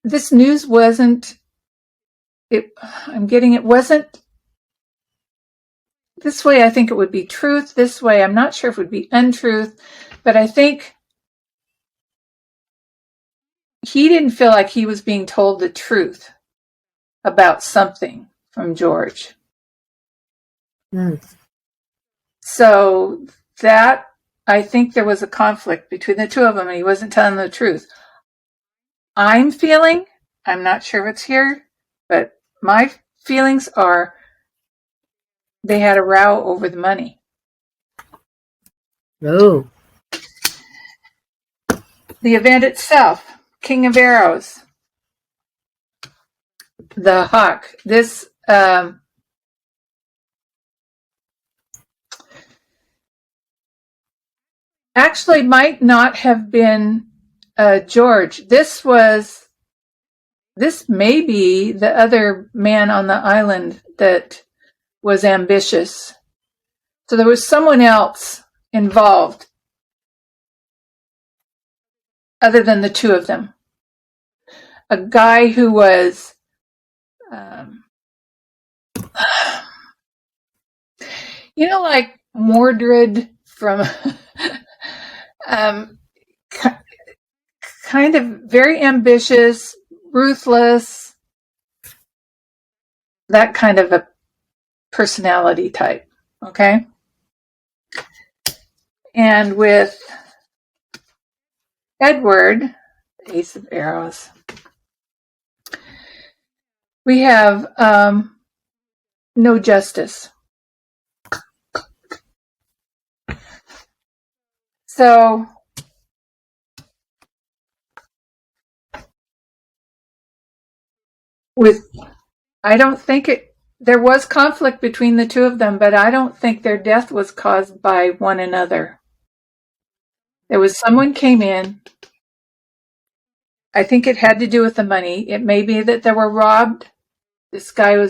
this news wasn't this way. I think it would be truth. This way, I'm not sure if it would be untruth, but I think he didn't feel like he was being told the truth about something from George. Mm. So that, I think there was a conflict between the two of them, and he wasn't telling the truth. I'm not sure if it's here, but my feelings are they had a row over the money. Oh. The event itself, King of Arrows, the hawk. This actually might not have been George. This may be the other man on the island that was ambitious. So there was someone else involved other than the two of them. A guy who was like Mordred from kind of very ambitious, ruthless, that kind of a personality type. Okay. And with Edward, the Ace of Arrows, we have no justice. So I don't think there was conflict between the two of them, but I don't think their death was caused by one another. There was someone came in. I think it had to do with the money. It may be that they were robbed. This guy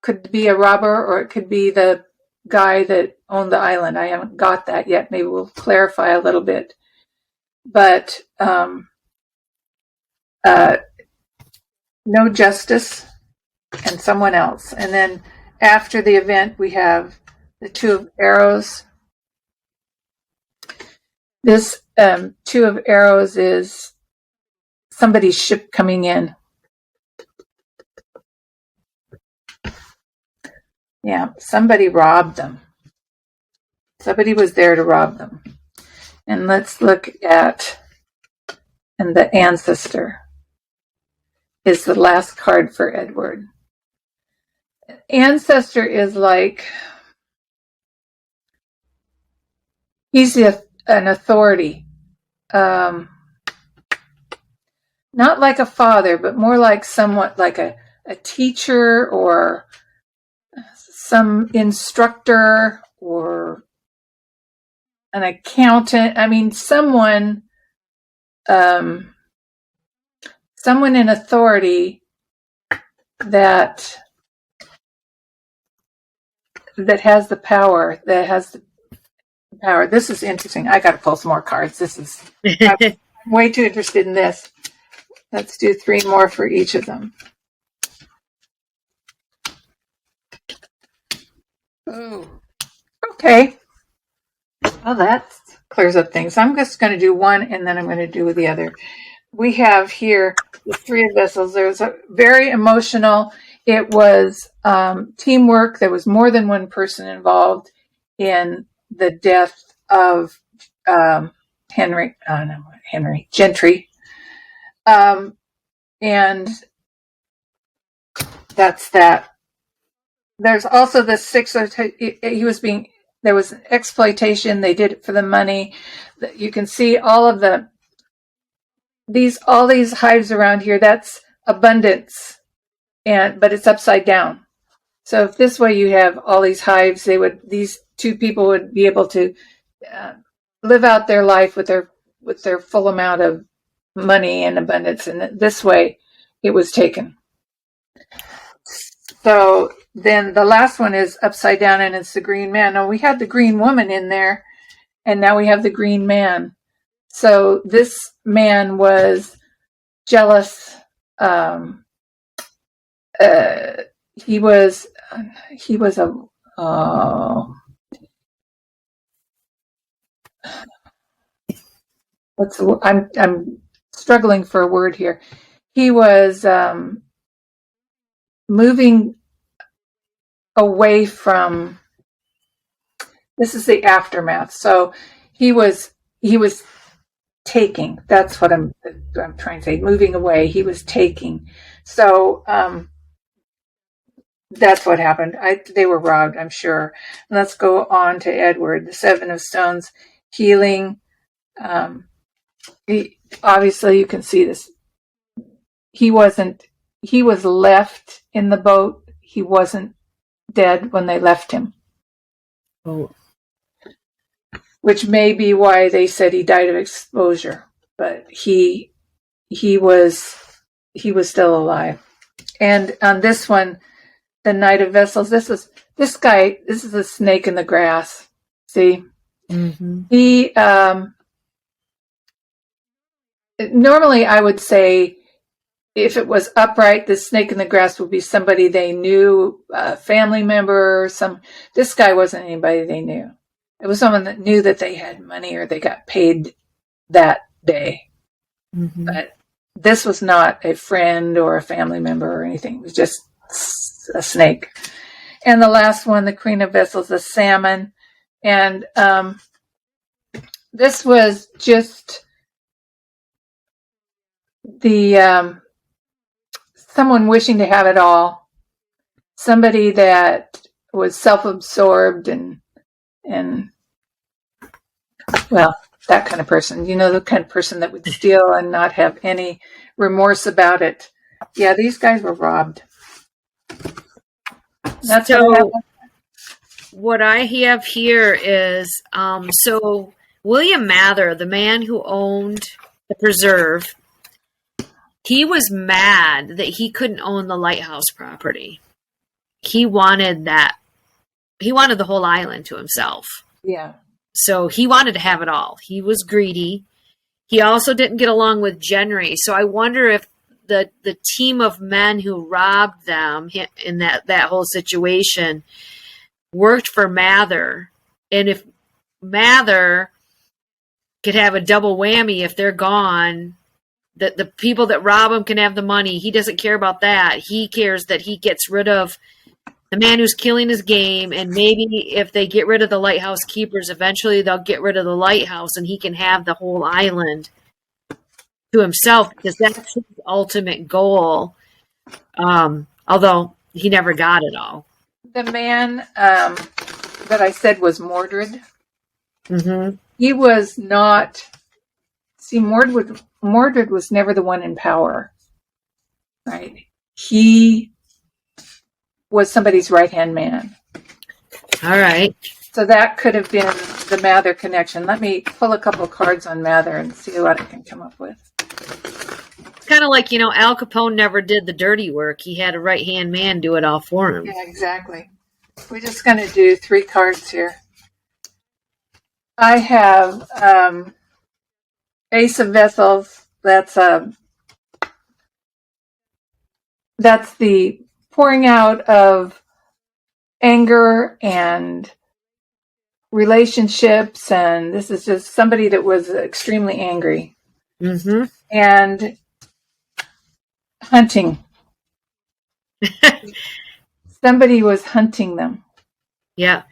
could be a robber, or it could be the guy that owned the island. I haven't got that yet. Maybe we'll clarify a little bit. But no justice and someone else. And then after the event, we have the Two of Arrows. This Two of Arrows is somebody's ship coming in. Yeah, somebody robbed them. Somebody was there to rob them. And let's look at, and the Ancestor is the last card for Edward. Ancestor is like, he's an authority. Not like a father, but more like somewhat like a teacher or some instructor or an accountant. I mean, someone in authority that has the power, This is interesting. I got to pull some more cards. I'm way too interested in this. Let's do 3 more for each of them. Oh, okay. Well, that clears up things. I'm just going to do one, and then I'm going to do the other. We have here the 3 of Vessels. There's a very emotional. It was teamwork. There was more than one person involved in the death of Gentry. And that's that. There's also the 6 of, there was exploitation. They did it for the money. You can see all these hives around here. That's abundance, but it's upside down. So if this way you have all these hives, these 2 people would be able to live out their life with their full amount of money and abundance. And this way it was taken. So then the last one is upside down, and it's the Green Man. Now we had the Green Woman in there, and now we have the Green Man. So this man was jealous. He was I'm struggling for a word here. He was moving away from, this is the aftermath. So he was taking, that's what I'm trying to say, moving away. He was taking. So that's what happened. They were robbed, I'm sure. Let's go on to Edward, the 7 of Stones, healing. Obviously you can see this. He was left in the boat. He wasn't dead when they left him. Oh. Which may be why they said he died of exposure, but he was still alive. And on this one, the Knight of Vessels, this is a snake in the grass. See? Mm-hmm. He normally I would say, if it was upright, the snake in the grass would be somebody they knew, a family member. This guy wasn't anybody they knew. It was someone that knew that they had money or they got paid that day. Mm-hmm. But this was not a friend or a family member or anything. It was just a snake. And the last one, the Queen of Vessels, the salmon. And this was just the someone wishing to have it all, somebody that was self-absorbed and well, that kind of person. You know, the kind of person that would steal and not have any remorse about it. Yeah, these guys were robbed. That's so what I have here is so William Mather, the man who owned the preserve, he was mad that he couldn't own the Lighthouse property. He wanted that. He wanted the whole island to himself. Yeah. So he wanted to have it all. He was greedy. He also didn't get along with Genry. So I wonder if the team of men who robbed them in that whole situation worked for Mather. And if Mather could have a double whammy if they're gone, that the people that rob him can have the money. He doesn't care about that. He cares that he gets rid of the man who's killing his game, and maybe if they get rid of the lighthouse keepers, eventually they'll get rid of the lighthouse and he can have the whole island to himself, because that's his ultimate goal. Although he never got it all. The man that I said was Mordred. Mm-hmm. He was not. See, Mordred was never the one in power, right? He was somebody's right-hand man. All right. So that could have been the Mather connection. Let me pull a couple of cards on Mather and see what I can come up with. It's kind of like, Al Capone never did the dirty work. He had a right-hand man do it all for him. Yeah, exactly. We're just going to do 3 cards here. I have Ace of Vessels. That's the pouring out of anger and relationships, and this is just somebody that was extremely angry. Mm-hmm. And hunting. Somebody was hunting them. Yeah.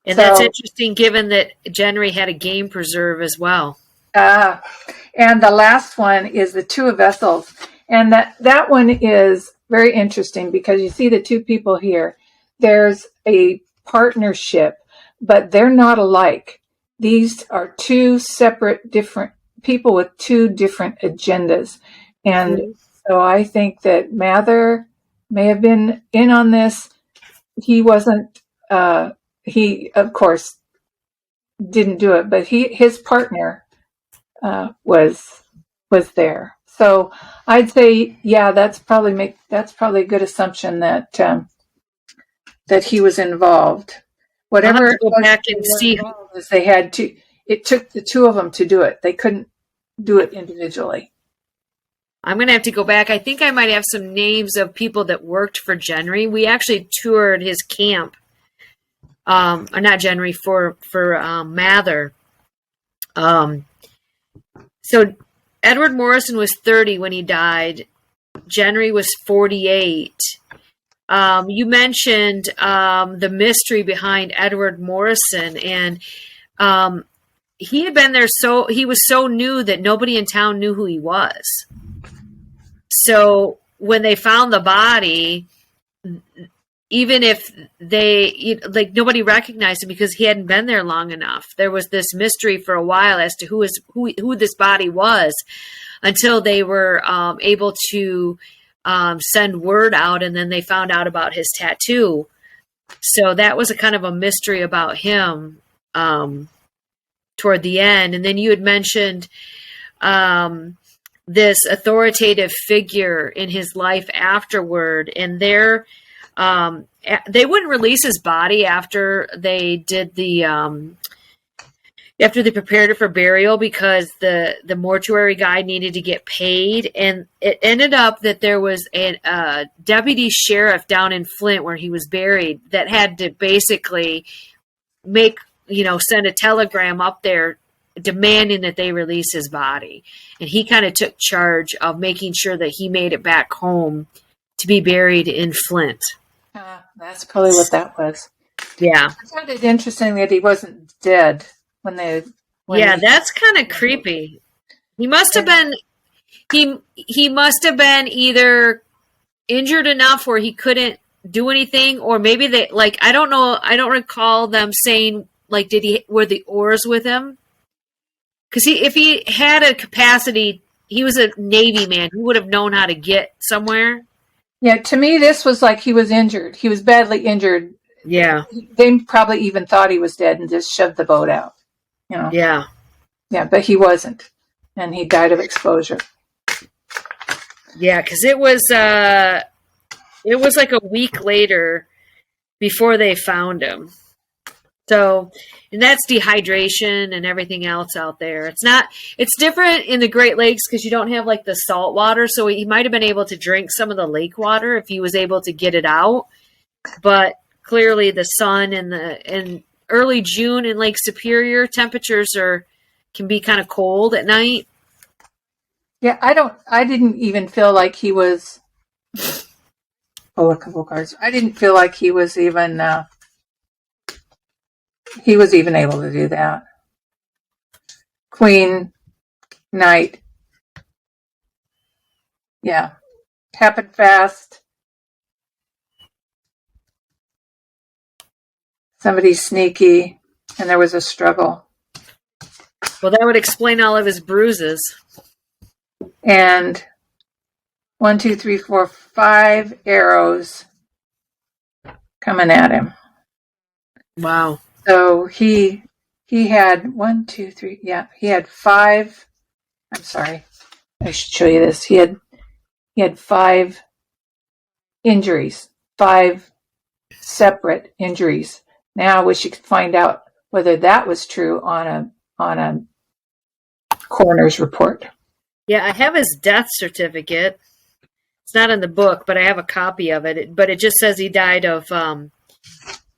And that's interesting, given that Genry had a game preserve as well. And the last one is the Two of Vessels. And that one is very interesting because you see the 2 people here. There's a partnership, but they're not alike. These are 2 separate, different people with 2 different agendas. And so I think that Mather may have been in on this. He wasn't, he, of course, didn't do it, but his partner was there. So I'd say, yeah, that's probably a good assumption that that he was involved. Whatever I'll have to go back and see. They had to. It took the 2 of them to do it. They couldn't do it individually. I'm going to have to go back. I think I might have some names of people that worked for Genry. We actually toured his camp. Or not Genry, for Mather. So Edward Morrison was 30 when he died. Genry was 48. You mentioned the mystery behind Edward Morrison, and he had been there he was so new that nobody in town knew who he was. So when they found the body, even if nobody recognized him because he hadn't been there long enough. There was this mystery for a while as to who this body was, until they were able to send word out, and then they found out about his tattoo. So that was a kind of a mystery about him toward the end. And then you had mentioned this authoritative figure in his life afterward, and they wouldn't release his body after they did after they prepared it for burial, because the mortuary guy needed to get paid. And it ended up that there was a deputy sheriff down in Flint where he was buried that had to basically send a telegram up there demanding that they release his body. And he kind of took charge of making sure that he made it back home to be buried in Flint. That's probably what that was. Yeah. I found it interesting that he wasn't dead when Yeah, that's kind of creepy. He must have been he must have been either injured enough where he couldn't do anything, or maybe they I don't know. I don't recall them saying were the oars with him? Because if he had a capacity, he was a Navy man. He would have known how to get somewhere. Yeah, to me, this was like he was injured. He was badly injured. Yeah. They probably even thought he was dead and just shoved the boat out. Yeah. Yeah, but he wasn't. And he died of exposure. Yeah, because it was like a week later before they found him. So, and that's dehydration and everything else out there. It's different in the Great Lakes because you don't have the salt water. So he might have been able to drink some of the lake water if he was able to get it out. But clearly the sun and early June in Lake Superior, temperatures can be kind of cold at night. Yeah, I didn't even feel like he was, a couple cards. I didn't feel like he was even able to do that. Queen, Knight. Yeah. Happened fast. Somebody's sneaky, and there was a struggle. Well, that would explain all of his bruises. And 1, 2, 3, 4, 5 arrows coming at him. Wow. So he had 1, 2, 3. Yeah, he had 5. I'm sorry, I should show you this. He had 5 injuries, 5 separate injuries. Now I wish you could find out whether that was true on a coroner's report. Yeah, I have his death certificate. It's not in the book, but I have a copy of it. But it just says he died of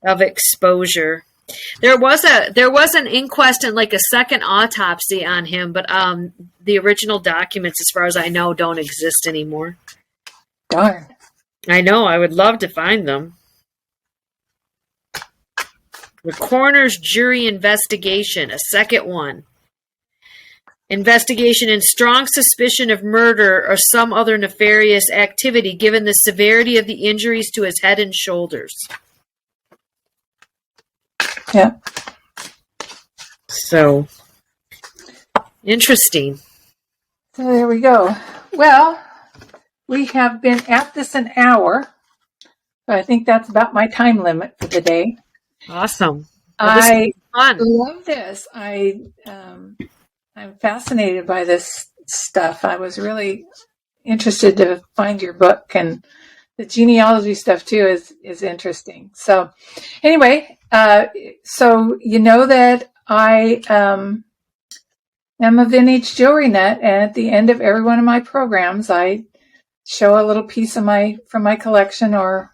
exposure. There was an inquest and a second autopsy on him, but the original documents, as far as I know, don't exist anymore. Darn. I know. I would love to find them. The coroner's jury investigation, a second one. Investigation in strong suspicion of murder or some other nefarious activity given the severity of the injuries to his head and shoulders. Yeah. So, interesting. So there we go. Well, we have been at this an hour. So I think that's about my time limit for the day. Awesome. Well, I love this. I'm fascinated by this stuff. I was really interested to find your book, and the genealogy stuff too is interesting. So anyway, so you know that I am a vintage jewelry nut, and at the end of every one of my programs, I show a little piece of from my collection or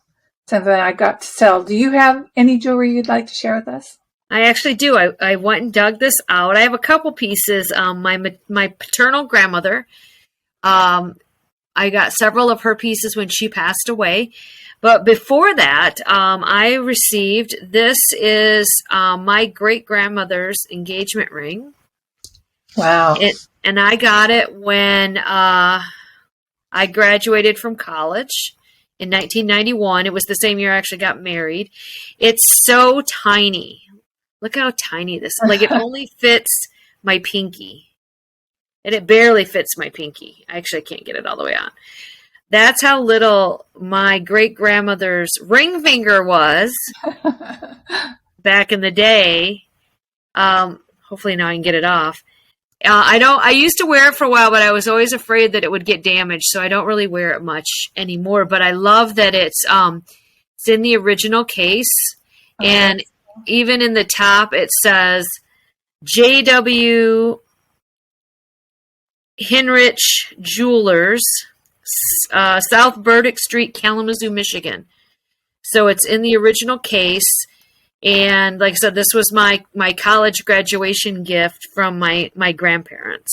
something I got to sell. Do you have any jewelry you'd like to share with us? I actually do. I went and dug this out. I have a couple pieces. My paternal grandmother, I got several of her pieces when she passed away. But before that, I received, this is my great-grandmother's engagement ring. Wow. And I got it when I graduated from college in 1991. It was the same year I actually got married. It's so tiny. Look how tiny this is. It only fits my pinky. And it barely fits my pinky. Actually, I can't get it all the way on. That's how little my great-grandmother's ring finger was back in the day. Hopefully now I can get it off. I used to wear it for a while, but I was always afraid that it would get damaged, so I don't really wear it much anymore. But I love that it's in the original case, and even in the top it says J.W. Hinrich Jewelers, South Burdick Street, Kalamazoo, Michigan. So it's in the original case. And like I said, this was my college graduation gift from my grandparents.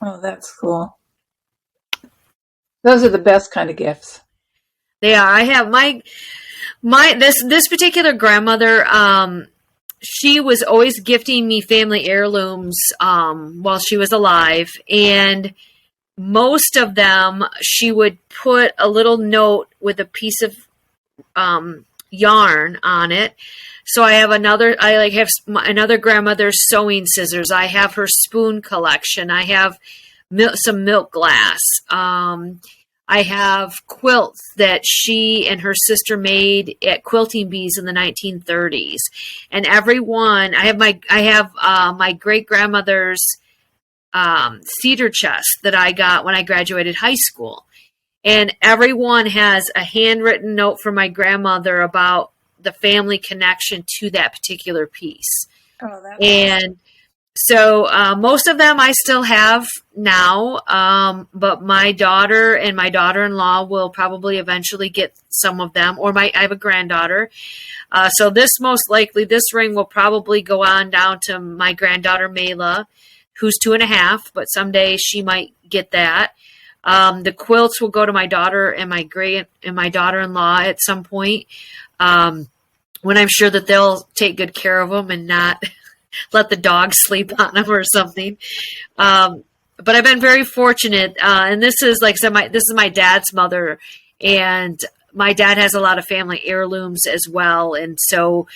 Oh, that's cool. Those are the best kind of gifts. They are. I have this particular grandmother. she was always gifting me family heirlooms while she was alive. And most of them, she would put a little note with a piece of yarn on it. So I have another grandmother's sewing scissors. I have her spoon collection. I have some milk glass. I have quilts that she and her sister made at Quilting Bees in the 1930s. And everyone, I have my great grandmother's cedar chest that I got when I graduated high school. And everyone has a handwritten note from my grandmother about the family connection to that particular piece. Oh, that's and awesome. So most of them I still have now, but my daughter and my daughter-in-law will probably eventually get some of them, or I have a granddaughter. So this ring will probably go on down to my granddaughter Mayla, who's 2.5, but someday she might get that. The quilts will go to my daughter and my daughter-in-law at some point, when I'm sure that they'll take good care of them and not let the dog sleep on them or something. But I've been very fortunate. And this is, like I said, this is my dad's mother, and my dad has a lot of family heirlooms as well. And so,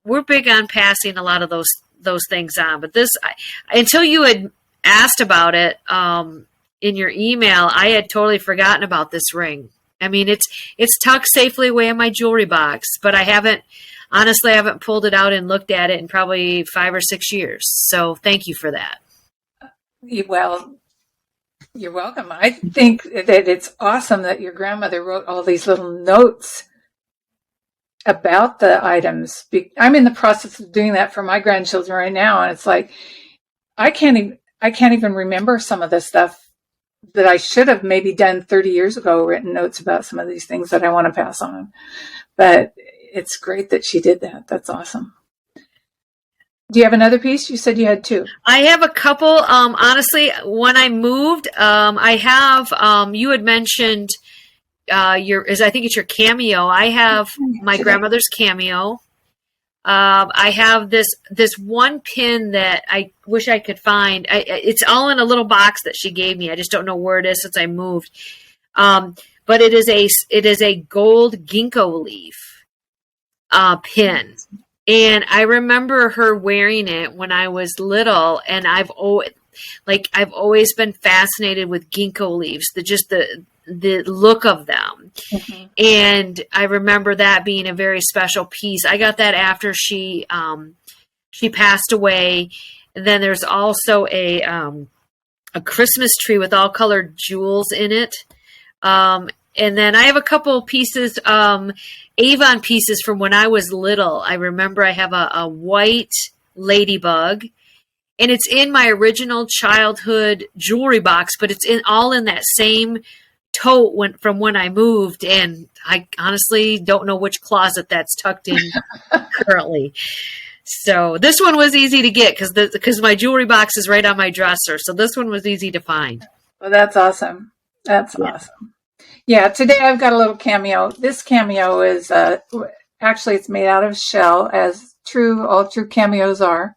we're big on passing a lot of those things on. But until you had asked about it, in your email, I had totally forgotten about this ring. I mean, it's tucked safely away in my jewelry box, but I haven't pulled it out and looked at it in probably 5 or 6 years. So thank you for that. Well, you're welcome. I think that it's awesome that your grandmother wrote all these little notes about the items. I'm in the process of doing that for my grandchildren right now, and it's like I can't even remember some of the stuff that I should have maybe done 30 years ago, written notes about some of these things that I want to pass on. But it's great that she did that. That's awesome. Do you have another piece? You said you had 2. I have a couple. Honestly, when I moved, I have, you had mentioned I think it's your cameo. I have my grandmother's cameo. I have this one pin that I wish I could find. It's all in a little box that she gave me. I just don't know where it is since I moved. But it is a gold ginkgo leaf pin. And I remember her wearing it when I was little, and I've always been fascinated with ginkgo leaves, the look of them. Mm-hmm. And I remember that being a very special piece. I got that after she passed away. And then there's also a Christmas tree with all colored jewels in it. And then I have a couple pieces, Avon pieces from when I was little. I remember I have a white ladybug, and it's in my original childhood jewelry box, but it's all in that same tote from when I moved, and I honestly don't know which closet that's tucked in currently. So this one was easy to get because my jewelry box is right on my dresser. So this one was easy to find. Well, that's awesome. That's awesome. Yeah, today I've got a little cameo. This cameo is actually it's made out of shell, as all true cameos are.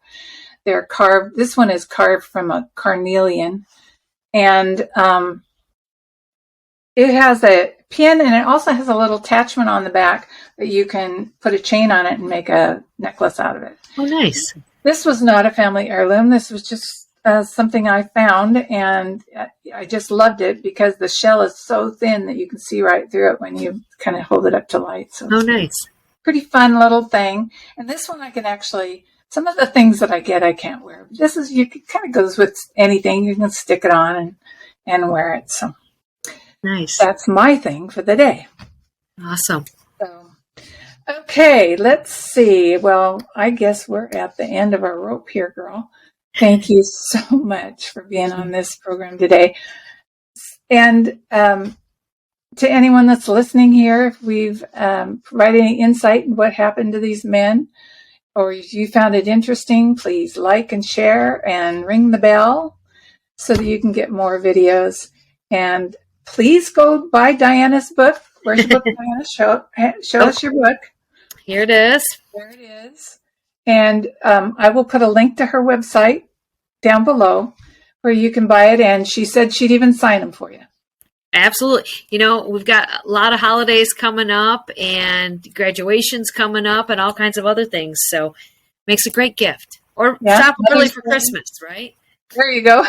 They're carved. This one is carved from a carnelian, and it has a pin, and it also has a little attachment on the back that you can put a chain on it and make a necklace out of it. Oh, nice. This was not a family heirloom. This was just something I found, and I just loved it because the shell is so thin that you can see right through it when you kind of hold it up to light. So nice. Pretty fun little thing. And this one I can actually, some of the things that I get, I can't wear. This is, kind of goes with anything. You can stick it on and wear it. So nice. That's my thing for the day. Awesome. So, okay, let's see. Well, I guess we're at the end of our rope here, girl. Thank you so much for being on this program today. And to anyone that's listening here, if we've provided any insight in what happened to these men, or if you found it interesting, please like and share and ring the bell so that you can get more videos. And please go buy Dianna's book. Where's your book, Dianna? Show us your book. Here it is. There it is. And I will put a link to her website down below where you can buy it. And she said she'd even sign them for you. Absolutely. We've got a lot of holidays coming up and graduations coming up and all kinds of other things. So makes a great gift. Or shop early for Christmas, right? There you go.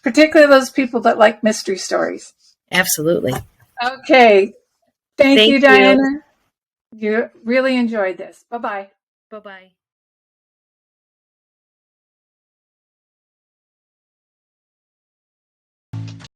Particularly those people that like mystery stories. Absolutely. Okay. Thank you, Dianna. You really enjoyed this. Bye-bye. Bye-bye.